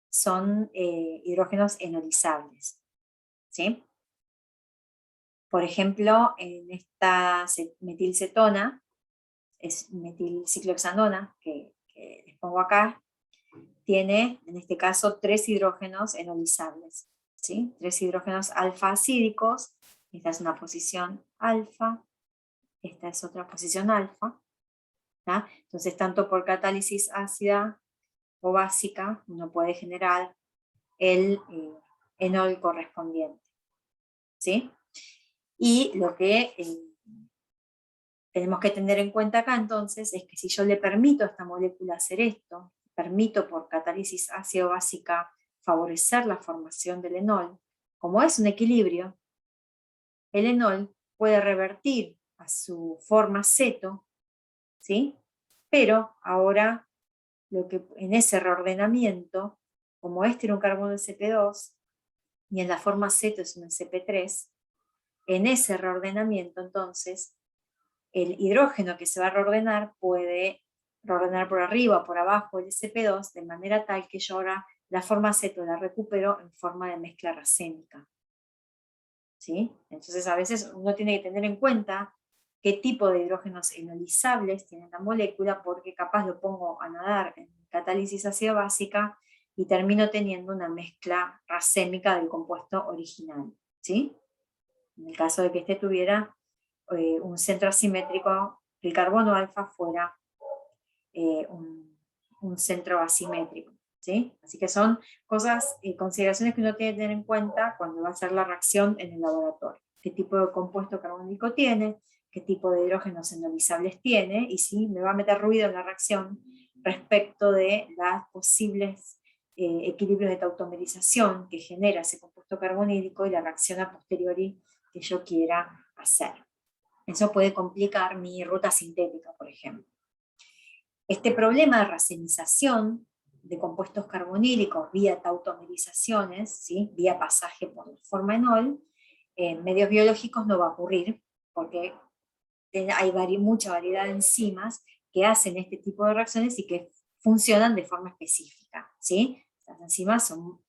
son hidrógenos enolizables. ¿Sí? Por ejemplo, en esta metilcetona, es metilciclohexanona, que les pongo acá, tiene, en este caso, 3 hidrógenos enolizables. ¿Sí? 3 hidrógenos alfa acídicos. Esta es una posición alfa. Esta es otra posición alfa. ¿tá? Entonces, tanto por catálisis ácida o básica, uno puede generar el enol correspondiente. ¿Sí? Y lo que tenemos que tener en cuenta acá entonces es que si yo le permito a esta molécula hacer esto, permito por catálisis ácida o básica favorecer la formación del enol, como es un equilibrio, el enol puede revertir a su forma ceto, ¿sí? Pero ahora en ese reordenamiento, como este era un carbono sp2 y en la forma ceto es un sp3, en ese reordenamiento entonces el hidrógeno que se va a reordenar puede reordenar por arriba o por abajo el sp2 de manera tal que yo ahora la forma ceto la recupero en forma de mezcla racémica. ¿Sí? Entonces a veces uno tiene que tener en cuenta qué tipo de hidrógenos enolizables tiene la molécula, porque capaz lo pongo a nadar en catálisis ácida básica y termino teniendo una mezcla racémica del compuesto original. ¿Sí? En el caso de que este tuviera un centro asimétrico, que el carbono alfa fuera un centro asimétrico. ¿Sí? Así que son cosas y consideraciones que uno tiene que tener en cuenta cuando va a hacer la reacción en el laboratorio. ¿Qué tipo de compuesto carbónico tiene? ¿Qué tipo de hidrógenos enolizables tiene? Y si me va a meter ruido en la reacción respecto de las posibles equilibrios de tautomerización que genera ese compuesto carbonílico y la reacción a posteriori que yo quiera hacer. Eso puede complicar mi ruta sintética, por ejemplo. Este problema de racemización de compuestos carbonílicos vía tautomerizaciones, ¿sí? Vía pasaje por la forma enol, en medios biológicos no va a ocurrir, porque hay mucha variedad de enzimas que hacen este tipo de reacciones y que funcionan de forma específica, ¿sí? Las enzimas son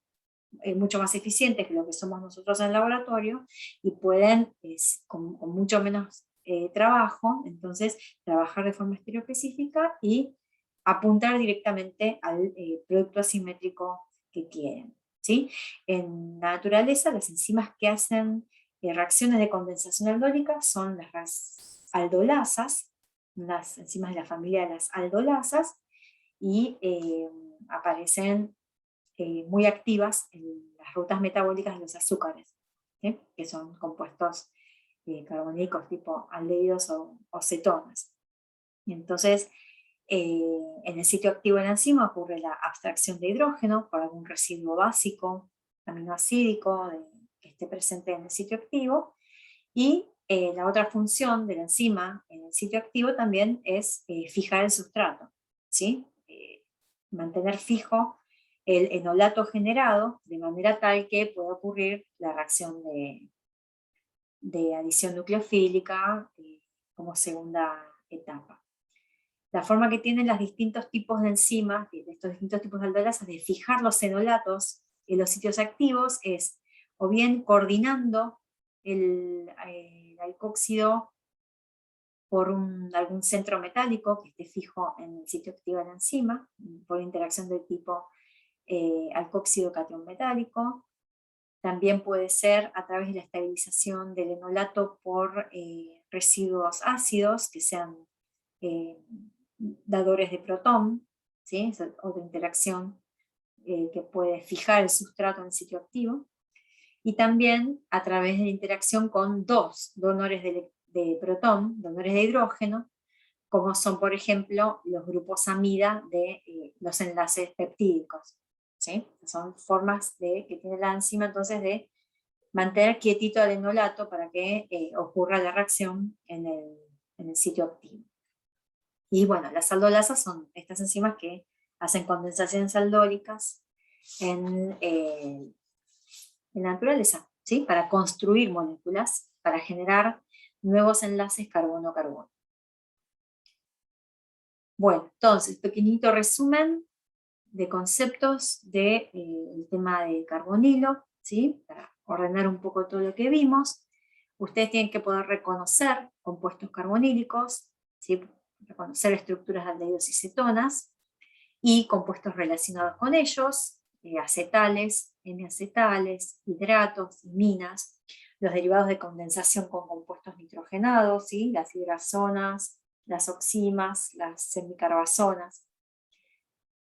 mucho más eficientes que lo que somos nosotros en el laboratorio y pueden, con mucho menos trabajo, entonces trabajar de forma estereoespecífica y apuntar directamente al producto asimétrico que quieren, ¿sí? En la naturaleza, las enzimas que hacen reacciones de condensación aldólica son las aldolasas, las enzimas de la familia de las aldolasas, y aparecen muy activas en las rutas metabólicas de los azúcares, ¿sí? Que son compuestos carbonílicos tipo aldehídos o cetonas. Y entonces, en el sitio activo de la enzima ocurre la abstracción de hidrógeno por algún residuo básico aminoacídico que esté presente en el sitio activo, y la otra función de la enzima en el sitio activo también es fijar el sustrato, ¿sí? Mantener fijo el enolato generado de manera tal que pueda ocurrir la reacción de adición nucleofílica como segunda etapa. La forma que tienen los distintos tipos de enzimas, de estos distintos tipos de aldolasas, de fijar los enolatos en los sitios activos es o bien coordinando el alcóxido por algún centro metálico que esté fijo en el sitio activo de la enzima, por interacción del tipo alcóxido catión metálico. También puede ser a través de la estabilización del enolato por residuos ácidos que sean dadores de protón, ¿sí? Es otra interacción que puede fijar el sustrato en el sitio activo. Y también a través de la interacción con dos donores de protón, donores de hidrógeno, como son, por ejemplo, los grupos amida de los enlaces peptídicos, ¿sí? Son formas que tiene la enzima entonces de mantener quietito al enolato para que ocurra la reacción en el sitio activo. Y bueno, las aldolasas son estas enzimas que hacen condensaciones aldólicas en la naturaleza, ¿sí? Para construir moléculas, para generar nuevos enlaces carbono-carbono. Bueno, entonces, pequeñito resumen de conceptos del tema de carbonilo, ¿sí? Para ordenar un poco todo lo que vimos. Ustedes tienen que poder reconocer compuestos carbonílicos, ¿sí? Reconocer estructuras de aldehídos y cetonas, y compuestos relacionados con ellos, acetales, N-acetales, hidratos, iminas, los derivados de condensación con compuestos nitrogenados, ¿sí? Las hidrazonas, las oximas, las semicarbazonas.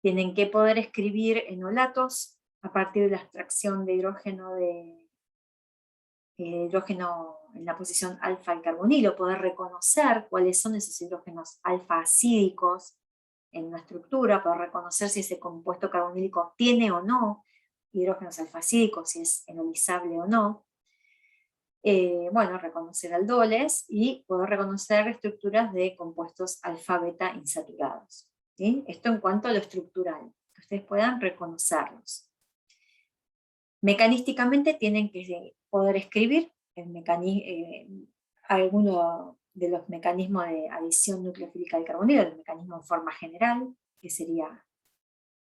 Tienen que poder escribir enolatos a partir de la extracción de hidrógeno en la posición alfa al carbonilo, poder reconocer cuáles son esos hidrógenos alfa acídicos en una estructura, poder reconocer si ese compuesto carbonílico tiene o no hidrógenos alfa acídicos, si es enolizable o no. Bueno, reconocer aldoles y poder reconocer estructuras de compuestos alfa-beta insaturados, ¿sí? Esto en cuanto a lo estructural, que ustedes puedan reconocerlos. Mecanísticamente tienen que poder escribir alguno de los mecanismos de adición nucleofílica del carbonilo, el mecanismo en forma general, que sería,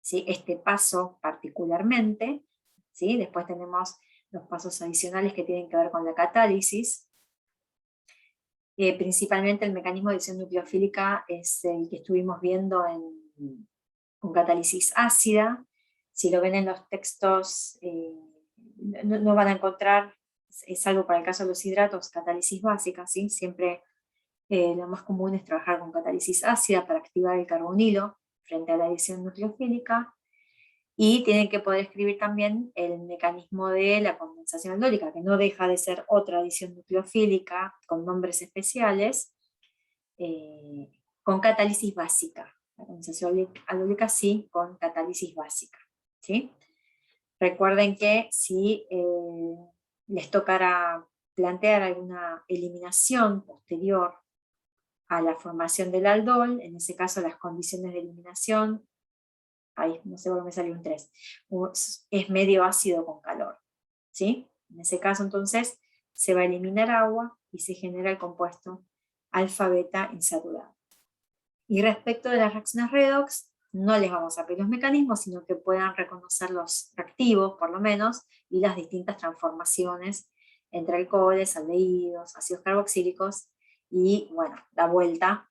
¿sí? Este paso particularmente, ¿sí? Después tenemos los pasos adicionales que tienen que ver con la catálisis. Principalmente el mecanismo de adición nucleofílica es el que estuvimos viendo con catálisis ácida. Si lo ven en los textos, no van a encontrar, es algo para el caso de los hidratos, catálisis básica, ¿sí? Siempre lo más común es trabajar con catálisis ácida para activar el carbonilo frente a la adición nucleofílica. Y tienen que poder escribir también el mecanismo de la condensación aldólica, que no deja de ser otra adición nucleofílica con nombres especiales, con catálisis básica. La condensación aldólica sí, con catálisis básica, ¿sí? Recuerden que si les tocará plantear alguna eliminación posterior a la formación del aldol, en ese caso las condiciones de eliminación ahí no sé por qué me salió un 3, es medio ácido con calor, ¿sí? En ese caso entonces se va a eliminar agua y se genera el compuesto alfa-beta insaturado. Y respecto de las reacciones redox, no les vamos a pedir los mecanismos, sino que puedan reconocer los reactivos, por lo menos, y las distintas transformaciones entre alcoholes, aldehídos, ácidos carboxílicos, y bueno, la vuelta,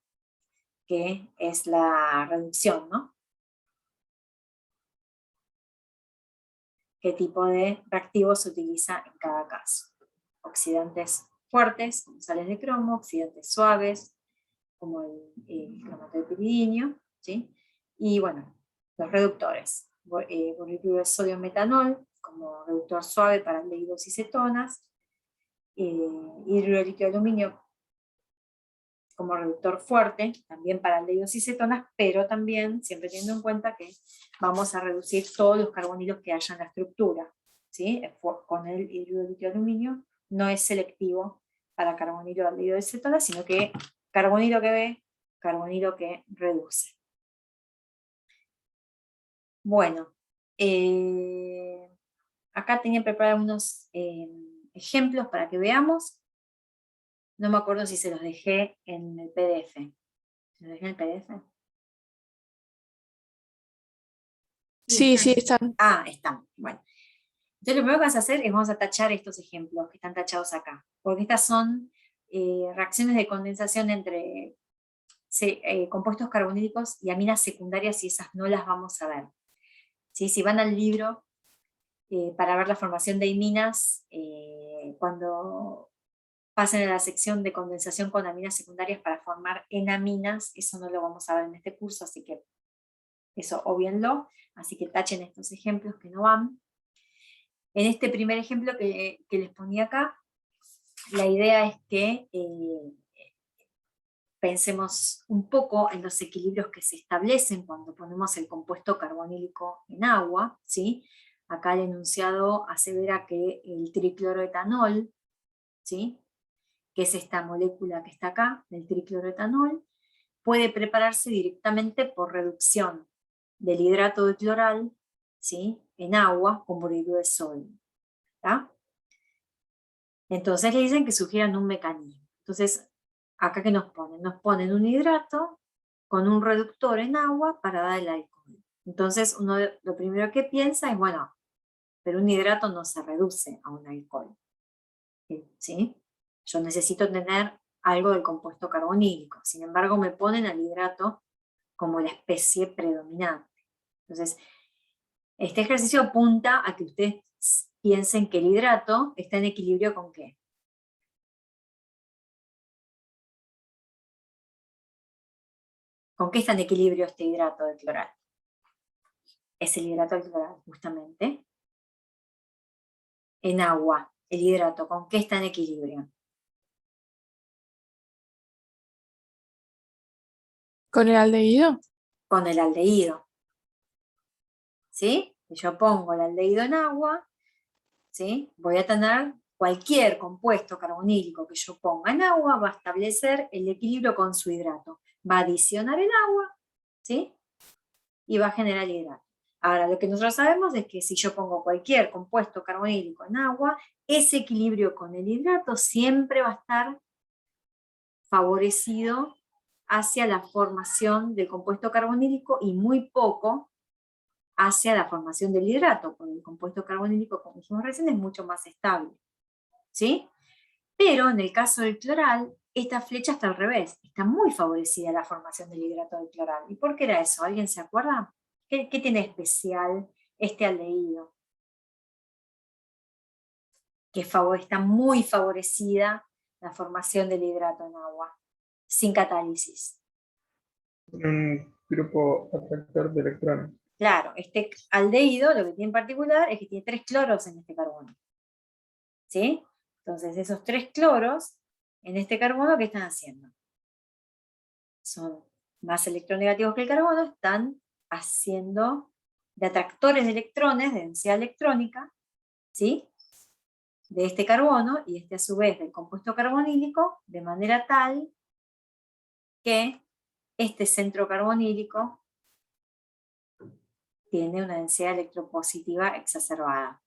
que es la reducción, ¿no? ¿Qué tipo de reactivo se utiliza en cada caso? Oxidantes fuertes, como sales de cromo, oxidantes suaves, como el cromato de piridinio, ¿sí? Y bueno, los reductores, borricluro de sodio metanol, como reductor suave para aldehídos y cetonas, hidruro líquido de aluminio como reductor fuerte, también para aldehídos y cetonas, pero también siempre teniendo en cuenta que vamos a reducir todos los carbonilos que haya en la estructura, ¿sí? Con el hidruro líquido de aluminio no es selectivo para carbonilo, aldehído y cetonas, sino que carbonilo que ve, carbonilo que reduce. Bueno, acá tenía preparados unos ejemplos para que veamos. No me acuerdo si se los dejé en el PDF. ¿Se los dejé en el PDF? Sí, sí, están. Ah, están. Bueno. Entonces lo primero que vamos a hacer es vamos a tachar estos ejemplos que están tachados acá. Porque estas son reacciones de condensación entre compuestos carbonílicos y aminas secundarias y esas no las vamos a ver. ¿Sí? Si van al libro para ver la formación de iminas, cuando pasen a la sección de condensación con aminas secundarias para formar enaminas, eso no lo vamos a ver en este curso, así que eso obvienlo, así que tachen estos ejemplos que no van. En este primer ejemplo que les ponía acá, la idea es que pensemos un poco en los equilibrios que se establecen cuando ponemos el compuesto carbonílico en agua, ¿sí? Acá el enunciado asevera que el tricloroetanol, ¿sí? Que es esta molécula que está acá, del tricloroetanol, puede prepararse directamente por reducción del hidrato de cloral, ¿sí? En agua con borriclo de sodio. ¿Tá? Entonces le dicen que sugieran un mecanismo. Entonces, acá que nos ponen? Nos ponen un hidrato con un reductor en agua para dar el alcohol. Entonces, uno lo primero que piensa es, bueno, pero un hidrato no se reduce a un alcohol. ¿Sí? Yo necesito tener algo del compuesto carbonílico. Sin embargo, me ponen al hidrato como la especie predominante. Entonces, este ejercicio apunta a que ustedes piensen que el hidrato está en equilibrio ¿con qué? ¿Con qué está en equilibrio este hidrato de cloral? Es el hidrato de cloral, justamente. En agua, el hidrato, ¿con qué está en equilibrio? ¿Con el aldehído? Con el aldehído. ¿Sí? Si yo pongo el aldehído en agua, ¿sí? Voy a tener cualquier compuesto carbonílico que yo ponga en agua, va a establecer el equilibrio con su hidrato. Va a adicionar el agua, ¿sí? Y va a generar el hidrato. Ahora, lo que nosotros sabemos es que si yo pongo cualquier compuesto carbonílico en agua, ese equilibrio con el hidrato siempre va a estar favorecido hacia la formación del compuesto carbonílico y muy poco hacia la formación del hidrato, porque el compuesto carbonílico, como dijimos recién, es mucho más estable. ¿Sí? Pero en el caso del cloral, esta flecha está al revés, está muy favorecida la formación del hidrato del cloral. ¿Y por qué era eso? ¿Alguien se acuerda? ¿Qué tiene especial este aldehído? Que está muy favorecida la formación del hidrato en agua, sin catálisis. Un grupo atractor de electrones. Claro, este aldehído lo que tiene en particular es que tiene 3 cloros en este carbono. ¿Sí? Entonces esos 3 cloros en este carbono, ¿qué están haciendo? Son más electronegativos que el carbono, están haciendo de atractores de electrones, de densidad electrónica, ¿sí? De este carbono, y este a su vez del compuesto carbonílico, de manera tal que este centro carbonílico tiene una densidad electropositiva exacerbada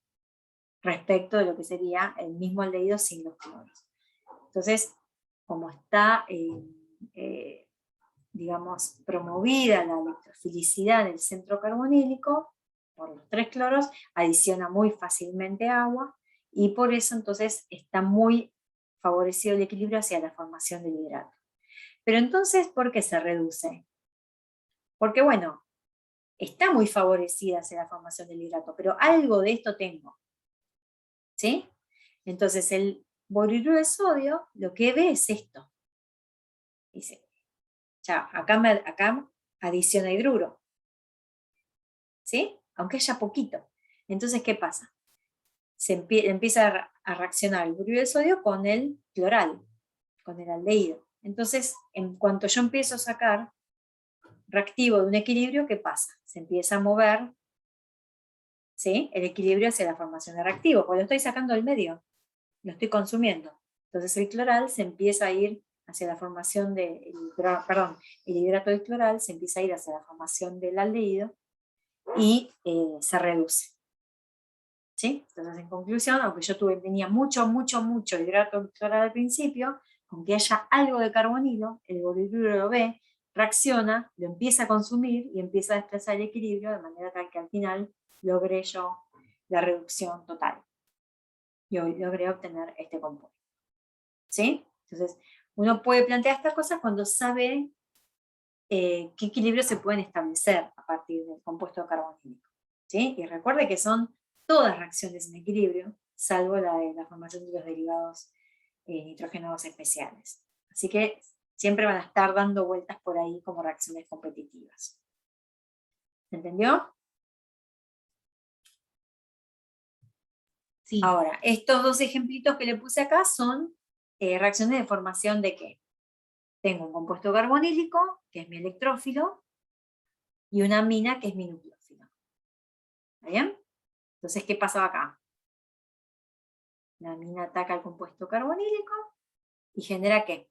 respecto de lo que sería el mismo aldehído sin los cloros. Entonces, como está, digamos, promovida la electrofilicidad del centro carbonílico por los 3 cloros, adiciona muy fácilmente agua, y por eso entonces está muy favorecido el equilibrio hacia la formación del hidrato. Pero entonces, ¿por qué se reduce? Porque bueno, está muy favorecida hacia la formación del hidrato, pero algo de esto tengo. ¿Sí? Entonces el borhidruro de sodio lo que ve es esto. Dice, ya, acá adiciona hidruro. ¿Sí? Aunque haya poquito. Entonces, ¿qué pasa? Se empieza a reaccionar el borhidruro de sodio con el cloral, con el aldehído. Entonces, en cuanto yo empiezo a sacar reactivo de un equilibrio, ¿qué pasa? Se empieza a mover, ¿sí?, el equilibrio hacia la formación de reactivo, porque lo estoy sacando del medio, lo estoy consumiendo. Entonces el cloral se empieza a ir hacia la formación el hidrato del cloral se empieza a ir hacia la formación del aldehído y se reduce. ¿Sí? Entonces, en conclusión, aunque yo tenía mucho hidrato cloral al principio, con que haya algo de carbonilo, el borhidruro lo ve, reacciona, lo empieza a consumir y empieza a desplazar el equilibrio de manera tal que al final logré yo la reducción total. Y hoy logré obtener este compuesto. ¿Sí? Entonces, uno puede plantear estas cosas cuando sabe qué equilibrios se pueden establecer a partir del compuesto carbonílico. ¿Sí? Y recuerde que son todas reacciones en equilibrio, salvo la de la formación de los derivados nitrogenados especiales. Así que siempre van a estar dando vueltas por ahí como reacciones competitivas. ¿Se entendió? Sí. Ahora, estos 2 ejemplitos que le puse acá son reacciones de formación de ¿qué? Tengo un compuesto carbonílico, que es mi electrófilo, y una amina, que es mi nucleófilo. ¿Está bien? Entonces, ¿qué pasaba acá? La amina ataca al compuesto carbonílico y genera ¿qué?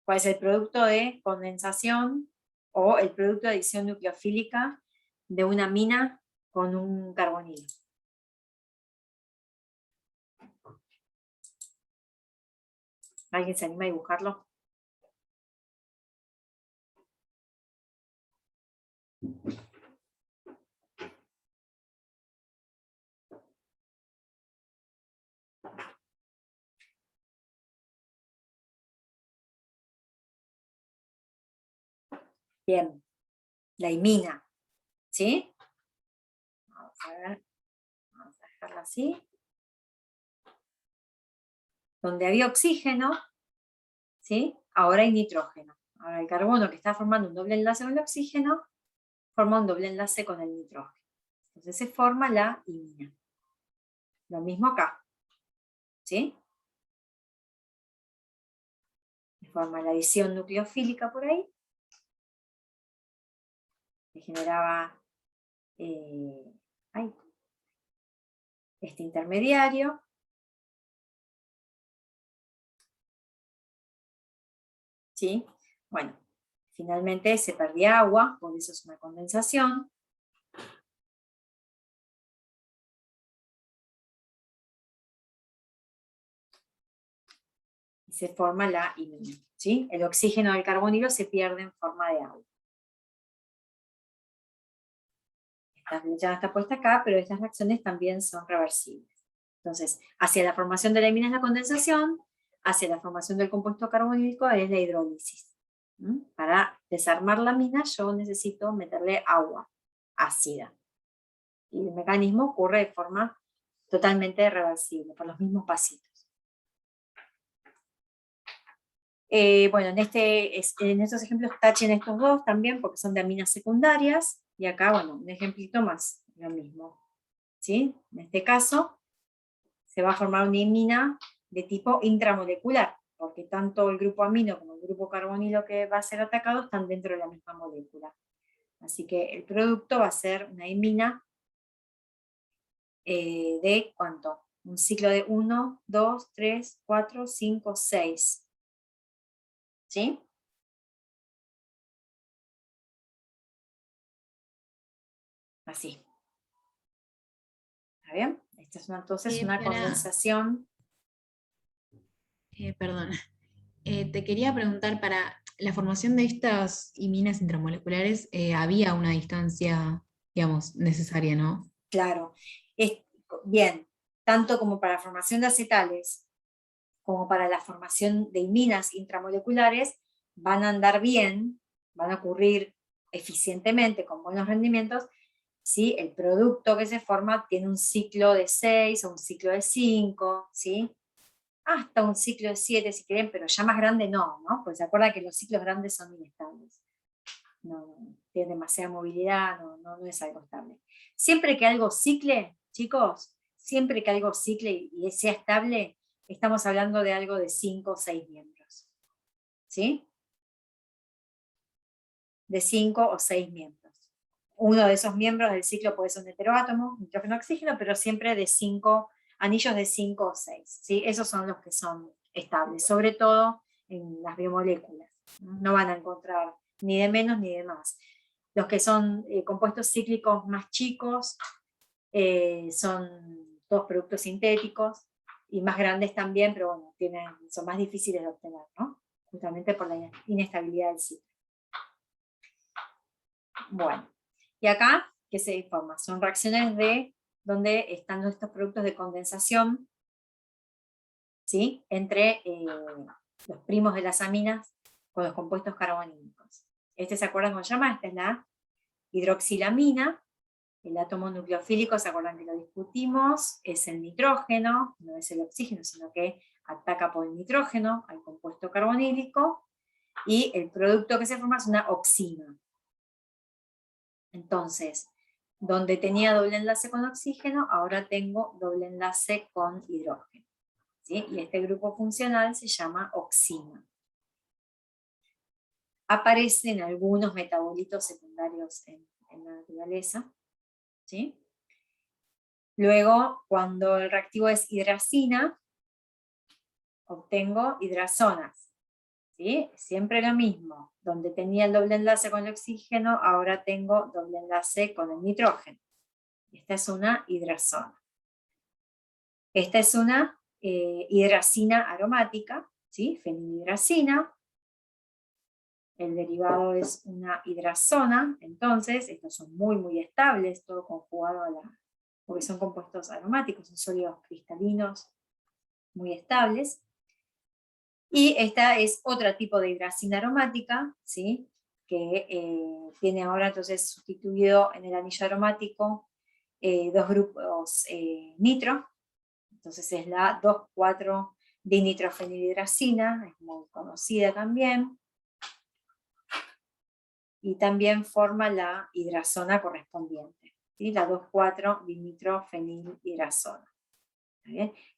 ¿Cuál es el producto de condensación o el producto de adición nucleofílica de una amina con un carbonilo? ¿Alguien se anima a dibujarlo? Bien, la imina, ¿sí? Vamos a ver, vamos a dejarla así. Donde había oxígeno, ¿sí? Ahora hay nitrógeno. Ahora el carbono que está formando un doble enlace con el oxígeno, forma un doble enlace con el nitrógeno. Entonces se forma la imina. Lo mismo acá, ¿sí? Se forma la adición nucleofílica por ahí, que generaba este intermediario. ¿Sí? Bueno, finalmente se perdía agua, por eso es una condensación. Y se forma la imina, ¿sí? El oxígeno del carbonilo se pierde en forma de agua. Esta flechada está puesta acá, pero estas reacciones también son reversibles. Entonces, hacia la formación de la imina es la condensación, hacia la formación del compuesto carbonílico es la hidrólisis. Para desarmar la amina yo necesito meterle agua ácida. Y el mecanismo ocurre de forma totalmente reversible, por los mismos pasitos. Bueno, en estos ejemplos tachen estos 2 también, porque son de aminas secundarias, y acá, bueno, un ejemplito más, lo mismo. ¿Sí? En este caso, se va a formar una imina de tipo intramolecular, porque tanto el grupo amino como el grupo carbonilo que va a ser atacado están dentro de la misma molécula. Así que el producto va a ser una imina de ¿cuánto? Un ciclo de 1, 2, 3, 4, 5, 6. ¿Sí? Así. ¿Está bien? Esta es entonces una Para- condensación. Perdón. Te quería preguntar, para la formación de estas iminas intramoleculares, había una distancia, digamos, necesaria, ¿no? Claro. Bien, tanto como para la formación de acetales, como para la formación de iminas intramoleculares, van a andar bien, van a ocurrir eficientemente, con buenos rendimientos, si el producto que se forma tiene un ciclo de 6 o un ciclo de 5, ¿sí? Hasta un ciclo de 7 si quieren, pero ya más grande no, Pues se acuerdan que los ciclos grandes son inestables. No tienen demasiada movilidad, no es algo estable. Siempre que algo cicle, chicos, siempre que algo cicle y sea estable, estamos hablando de algo de 5 o 6 miembros. ¿Sí? De 5 o 6 miembros. Uno de esos miembros del ciclo puede ser un heteroátomo, nitrógeno-oxígeno, pero siempre de 5, anillos de 5 o 6. ¿Sí? Esos son los que son estables, sobre todo en las biomoléculas. No van a encontrar ni de menos ni de más. Los que son compuestos cíclicos más chicos son todos productos sintéticos, y más grandes también, pero bueno, son más difíciles de obtener, ¿no? Justamente por la inestabilidad del ciclo. Bueno, y acá, ¿qué se informa? Son reacciones de donde están estos productos de condensación, ¿sí? Entre los primos de las aminas con los compuestos carbonílicos. ¿Se acuerdan cómo se llama? Esta es la hidroxilamina. El átomo nucleofílico, ¿se acuerdan que lo discutimos? Es el nitrógeno, no es el oxígeno, sino que ataca por el nitrógeno al compuesto carbonílico, y el producto que se forma es una oxima. Entonces, donde tenía doble enlace con oxígeno, ahora tengo doble enlace con hidrógeno. ¿Sí? Y este grupo funcional se llama oxima. Aparecen algunos metabolitos secundarios en la naturaleza. ¿Sí? Luego, cuando el reactivo es hidracina, obtengo hidrazonas. ¿Sí? Siempre lo mismo. Donde tenía el doble enlace con el oxígeno, ahora tengo doble enlace con el nitrógeno. Esta es una hidrazona. Esta es una hidracina aromática, ¿sí? Fenilhidracina. El derivado es una hidrazona. Entonces, estos son muy, muy estables, todo conjugado porque son compuestos aromáticos, son sólidos cristalinos, muy estables. Y esta es otro tipo de hidracina aromática, ¿sí? Que tiene ahora entonces sustituido en el anillo aromático dos grupos nitro. Entonces es la 2,4-dinitrofenilhidracina, es muy conocida también. Y también forma la hidrazona correspondiente, ¿sí? La 2,4-dinitrofenilhidrazona.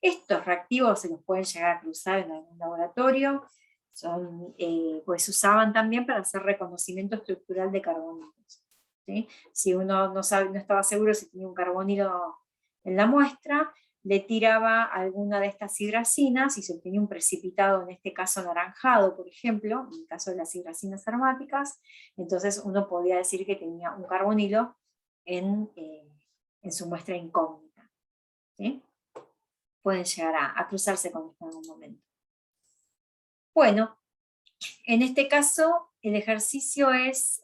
Estos reactivos se los pueden llegar a cruzar en algún laboratorio, pues se usaban también para hacer reconocimiento estructural de carbonilos. ¿Sí? Si uno no estaba seguro si tenía un carbonilo en la muestra, le tiraba alguna de estas hidracinas y se obtenía un precipitado, en este caso anaranjado, por ejemplo, en el caso de las hidracinas aromáticas, entonces uno podía decir que tenía un carbonilo en su muestra incógnita. ¿Sí? Pueden llegar a cruzarse con esto en algún momento. Bueno, en este caso el ejercicio es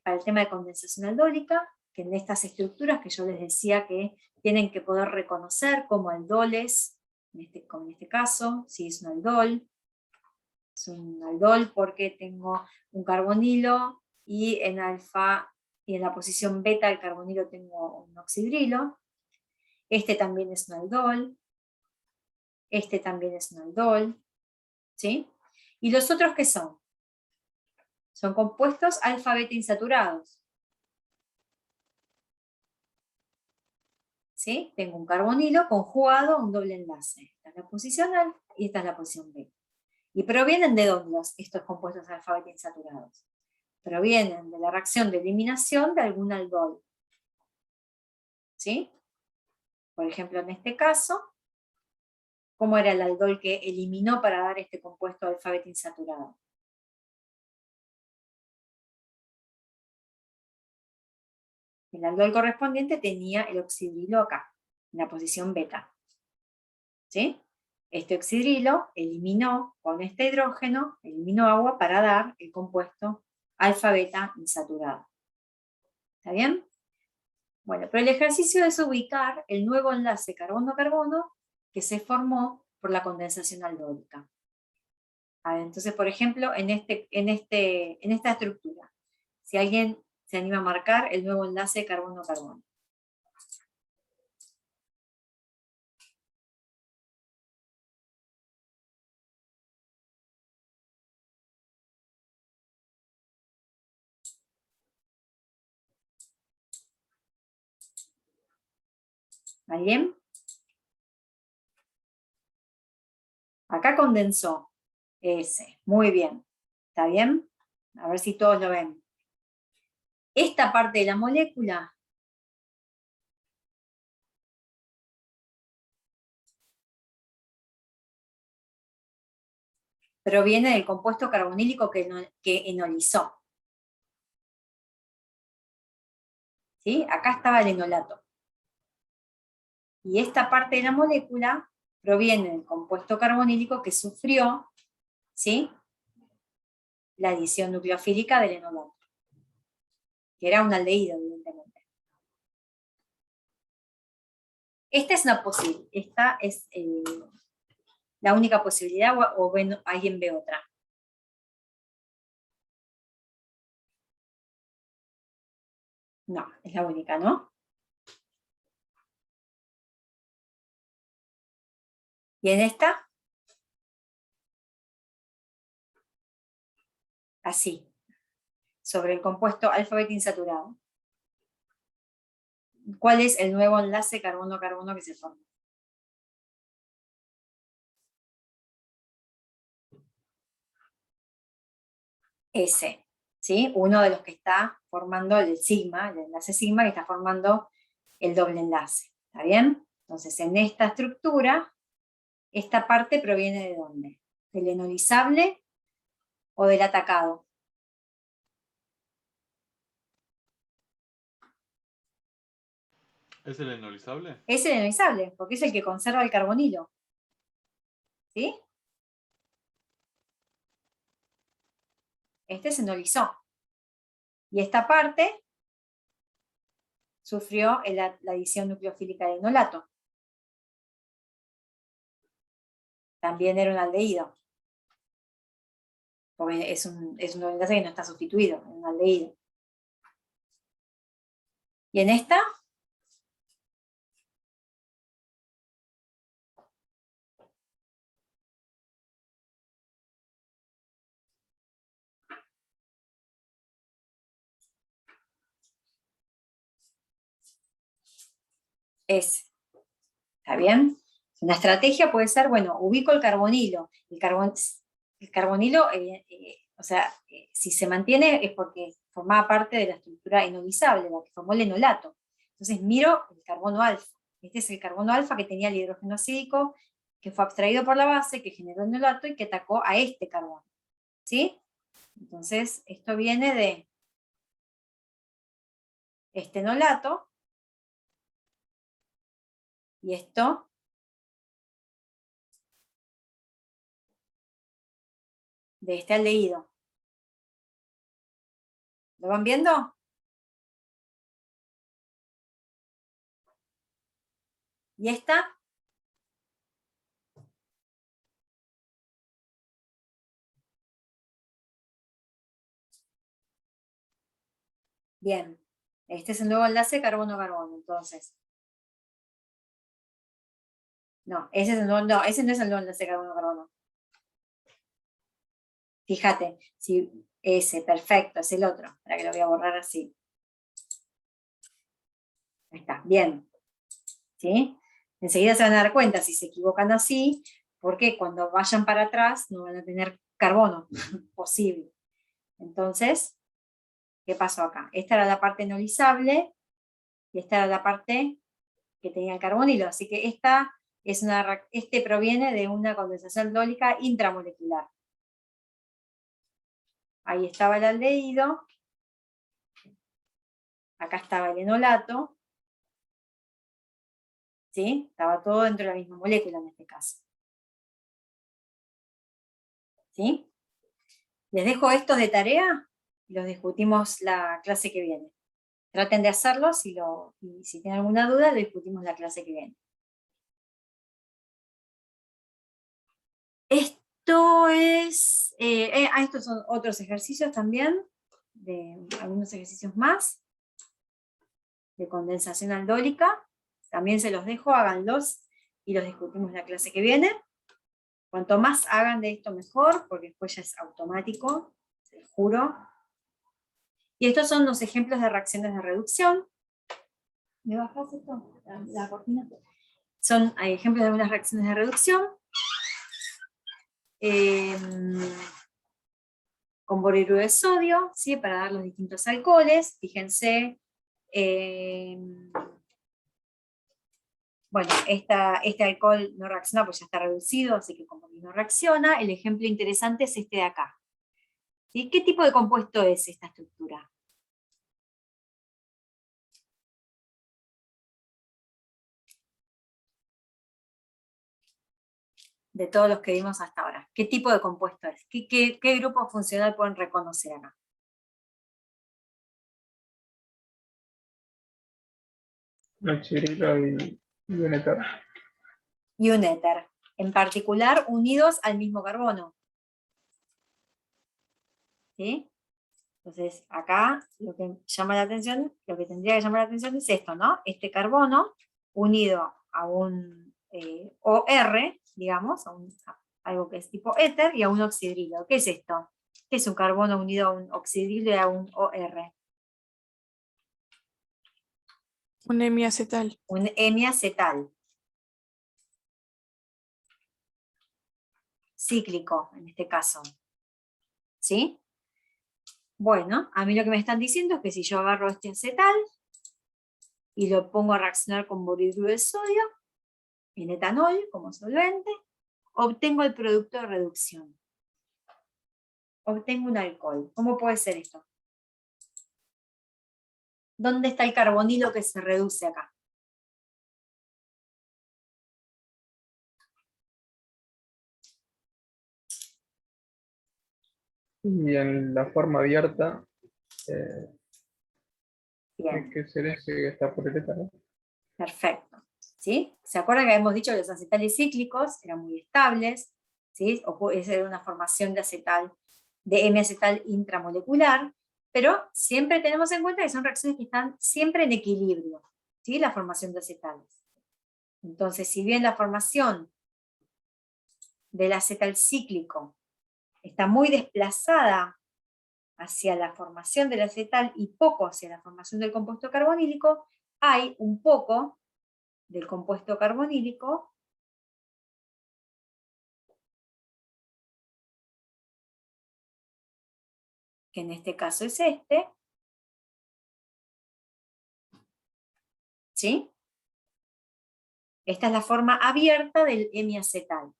para el tema de condensación aldólica, que en estas estructuras que yo les decía que tienen que poder reconocer como aldoles, como en este caso, si es un aldol porque tengo un carbonilo y en alfa y en la posición beta del carbonilo tengo un oxidrilo. Este también es un aldol. Este también es un aldol, ¿sí? ¿Y los otros qué son? Son compuestos alfa-beta insaturados. ¿Sí? Tengo un carbonilo conjugado a un doble enlace. Esta es la posición alfa y esta es la posición beta. ¿Y provienen de dónde estos compuestos alfa-beta insaturados? Provienen de la reacción de eliminación de algún aldol. ¿Sí? Por ejemplo, en este caso, ¿cómo era el aldol que eliminó para dar este compuesto alfa-beta insaturado? El aldol correspondiente tenía el oxidrilo acá, en la posición beta. ¿Sí? Este oxidrilo eliminó con este hidrógeno, eliminó agua para dar el compuesto alfa-beta insaturado. ¿Está bien? Bueno, pero el ejercicio es ubicar el nuevo enlace carbono-carbono que se formó por la condensación aldólica. A ver, entonces, por ejemplo, en esta estructura, si alguien se anima a marcar el nuevo enlace carbono-carbono. ¿Alguien? Acá condensó S. Muy bien. ¿Está bien? A ver si todos lo ven. Esta parte de la molécula proviene del compuesto carbonílico que enolizó. ¿Sí? Acá estaba el enolato. Y esta parte de la molécula proviene del compuesto carbonílico que sufrió, ¿sí?, la adición nucleofílica del enolato, que era un aldehído, evidentemente. Esta es una posible, esta es la única posibilidad, o alguien ve otra. No, es la única, ¿no? ¿Y en esta? Así, sobre el compuesto alfa-beta insaturado. ¿Cuál es el nuevo enlace carbono-carbono que se forma? S, ¿sí? Uno de los que está formando el sigma, el enlace sigma, que está formando el doble enlace. ¿Está bien? Entonces, en esta estructura, esta parte proviene ¿de dónde? ¿Del enolizable o del atacado? ¿Es el enolizable? Es el enolizable, porque es el que conserva el carbonilo. ¿Sí? Este se enolizó. Y esta parte sufrió la adición nucleofílica del enolato. También era un aldehído. Porque es un enlace que no está sustituido, es un aldehído. ¿Y en esta? Es. ¿Está bien? Una estrategia puede ser, bueno, ubico el carbonilo. El carbonilo, o sea, si se mantiene es porque formaba parte de la estructura enolizable, la que formó el enolato. Entonces miro el carbono alfa. Este es el carbono alfa que tenía el hidrógeno acídico, que fue abstraído por la base, que generó el enolato y que atacó a este carbono. ¿Sí? Entonces, esto viene de este enolato, y esto de este aldehído. ¿Lo van viendo? ¿Y esta? Bien. Este es el nuevo enlace carbono-carbono, entonces. No, ese no es el nuevo enlace carbono-carbono. Fíjate, si ese, perfecto, es el otro. Para que lo voy a borrar así. Ahí está, bien. ¿Sí? Enseguida se van a dar cuenta si se equivocan así, porque cuando vayan para atrás no van a tener carbono posible. Entonces, ¿qué pasó acá? Esta era la parte enolizable y esta era la parte que tenía el carbonilo. Así que este proviene de una condensación aldólica intramolecular. Ahí estaba el aldehído. acá estaba el enolato, ¿sí? Estaba todo dentro de la misma molécula en este caso. ¿Sí? Les dejo estos de tarea y los discutimos la clase que viene. Traten de hacerlos y si tienen alguna duda, lo discutimos la clase que viene. Estos son otros ejercicios también, algunos ejercicios más, de condensación aldólica. También se los dejo, háganlos y los discutimos la clase que viene. Cuanto más hagan de esto mejor, porque después ya es automático, se los juro. Y estos son los ejemplos de reacciones de reducción. ¿Me bajas esto? La cortina. Son ejemplos de algunas reacciones de reducción. Con boruro de sodio, ¿sí? Para dar los distintos alcoholes. Fíjense, bueno, este alcohol no reacciona porque ya está reducido, así que como no reacciona, el ejemplo interesante es este de acá. ¿Sí? ¿Qué tipo de compuesto es esta estructura? De todos los que vimos hasta ahora. ¿Qué tipo de compuesto es? ¿Qué grupo funcional pueden reconocer acá? Oxidrilo y un éter. Y un éter. En particular, unidos al mismo carbono. ¿Sí? Entonces, acá lo que llama la atención, lo que tendría que llamar la atención es esto, ¿no? Este carbono unido a un OR, digamos, a algo que es tipo éter, y a un oxidrilo. ¿Qué es esto? ¿Qué es un carbono unido a un oxidrilo y a un OR? Un hemiacetal. Un hemiacetal. Cíclico, en este caso. ¿Sí? Bueno, a mí lo que me están diciendo es que si yo agarro este acetal y lo pongo a reaccionar con boruro de sodio, en etanol como solvente, obtengo el producto de reducción. Obtengo un alcohol. ¿Cómo puede ser esto? ¿Dónde está el carbonilo que se reduce acá? Y en la forma abierta, Bien, que ser ese que está por el éter. perfecto. ¿Sí? ¿Se acuerdan que habíamos dicho que los acetales cíclicos eran muy estables? ¿Sí? O puede ser una formación de acetal, de hemiacetal intramolecular, pero siempre tenemos en cuenta que son reacciones que están siempre en equilibrio, ¿sí? La formación de acetales. Entonces, si bien la formación del acetal cíclico está muy desplazada hacia la formación del acetal y poco hacia la formación del compuesto carbonílico, hay un poco del compuesto carbonílico que en este caso es este, ¿sí? Esta es la forma abierta del hemiacetal.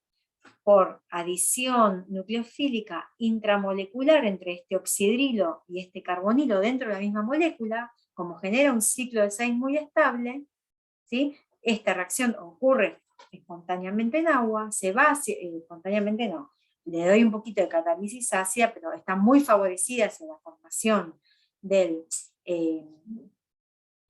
Por adición nucleofílica intramolecular entre este oxidrilo y este carbonilo dentro de la misma molécula, como genera un ciclo de 6 muy estable, ¿sí? Esta reacción ocurre espontáneamente en agua, se va, espontáneamente no, le doy un poquito de catálisis ácida, pero está muy favorecida hacia la formación del,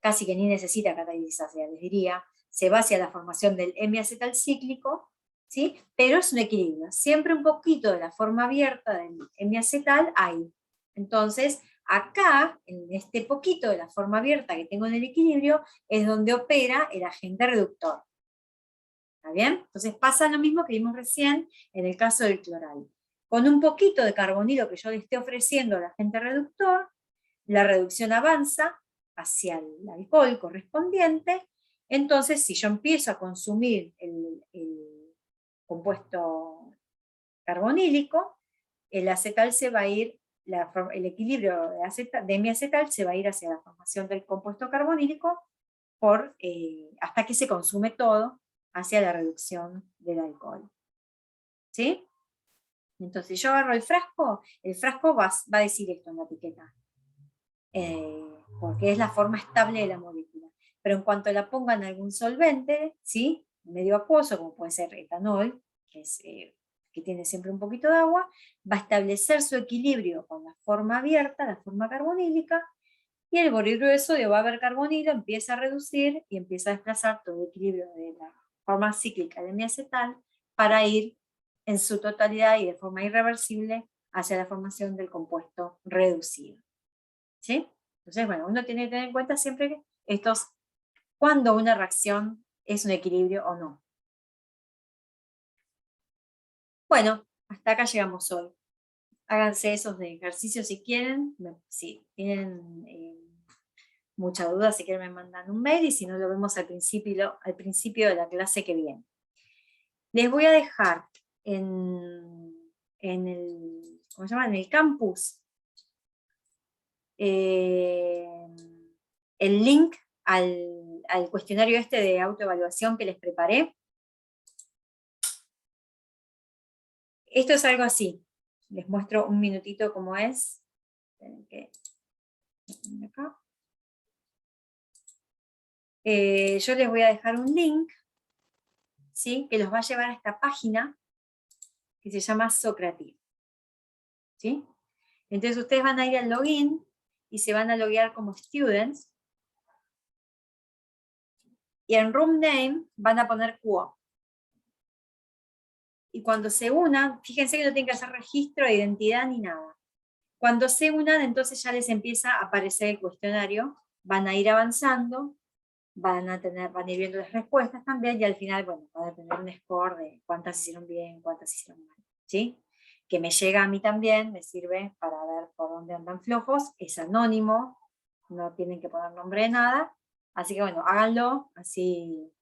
casi que ni necesita catálisis ácida, les diría, se va hacia la formación del hemiacetal cíclico, ¿sí? Pero es un equilibrio, siempre un poquito de la forma abierta del hemiacetal hay. Entonces, acá, en este poquito de la forma abierta que tengo en el equilibrio, es donde opera el agente reductor. ¿Está bien? Entonces pasa lo mismo que vimos recién en el caso del cloral. Con un poquito de carbonilo que yo le esté ofreciendo al agente reductor, la reducción avanza hacia el alcohol correspondiente. Entonces, si yo empiezo a consumir el compuesto carbonílico, el acetal se va a ir, el equilibrio de hemiacetal se va a ir hacia la formación del compuesto carbonílico hasta que se consume todo hacia la reducción del alcohol. ¿Sí? Entonces yo agarro el frasco va a decir esto en la etiqueta. porque es la forma estable de la molécula. Pero en cuanto la pongan en algún solvente, ¿sí? Medio acuoso, como puede ser etanol, que tiene siempre un poquito de agua, va a establecer su equilibrio con la forma abierta, la forma carbonílica, y el borigrueso va a haber carbonilo, empieza a reducir y empieza a desplazar todo el equilibrio de la forma cíclica de miacetal para ir en su totalidad y de forma irreversible hacia la formación del compuesto reducido. ¿Sí? Entonces, bueno, uno tiene que tener en cuenta siempre que cuando una reacción es un equilibrio o no. Bueno, hasta acá llegamos hoy. Háganse esos de ejercicios si quieren. Si tienen mucha duda, si quieren me mandan un mail, y si no, lo vemos al principio de la clase que viene. Les voy a dejar en el, ¿cómo se llama? En el campus el link al cuestionario de autoevaluación que les preparé. Esto es algo así. Les muestro un minutito cómo es. Acá. Yo les voy a dejar un link, ¿sí? Que los va a llevar a esta página que se llama Socrative. ¿Sí? Entonces ustedes van a ir al login y se van a loguear como students. Y en room name van a poner Quo. Y cuando se unan, fíjense que no tienen que hacer registro de identidad ni nada. Cuando se unan, entonces ya les empieza a aparecer el cuestionario, van a ir avanzando, van a ir viendo las respuestas también, y al final, bueno, van a tener un score de cuántas hicieron bien, cuántas hicieron mal, ¿sí? Que me llega a mí también, me sirve para ver por dónde andan flojos, es anónimo, no tienen que poner nombre de nada, así que bueno, háganlo, así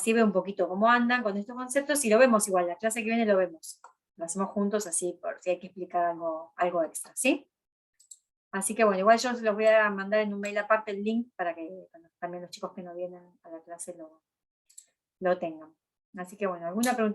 ve un poquito cómo andan con estos conceptos, y lo vemos igual, la clase que viene lo vemos. Lo hacemos juntos así, por si hay que explicar algo extra, ¿sí? Así que bueno, igual yo se los voy a mandar en un mail aparte el link para que también los chicos que no vienen a la clase lo tengan. Así que bueno, ¿alguna preguntita?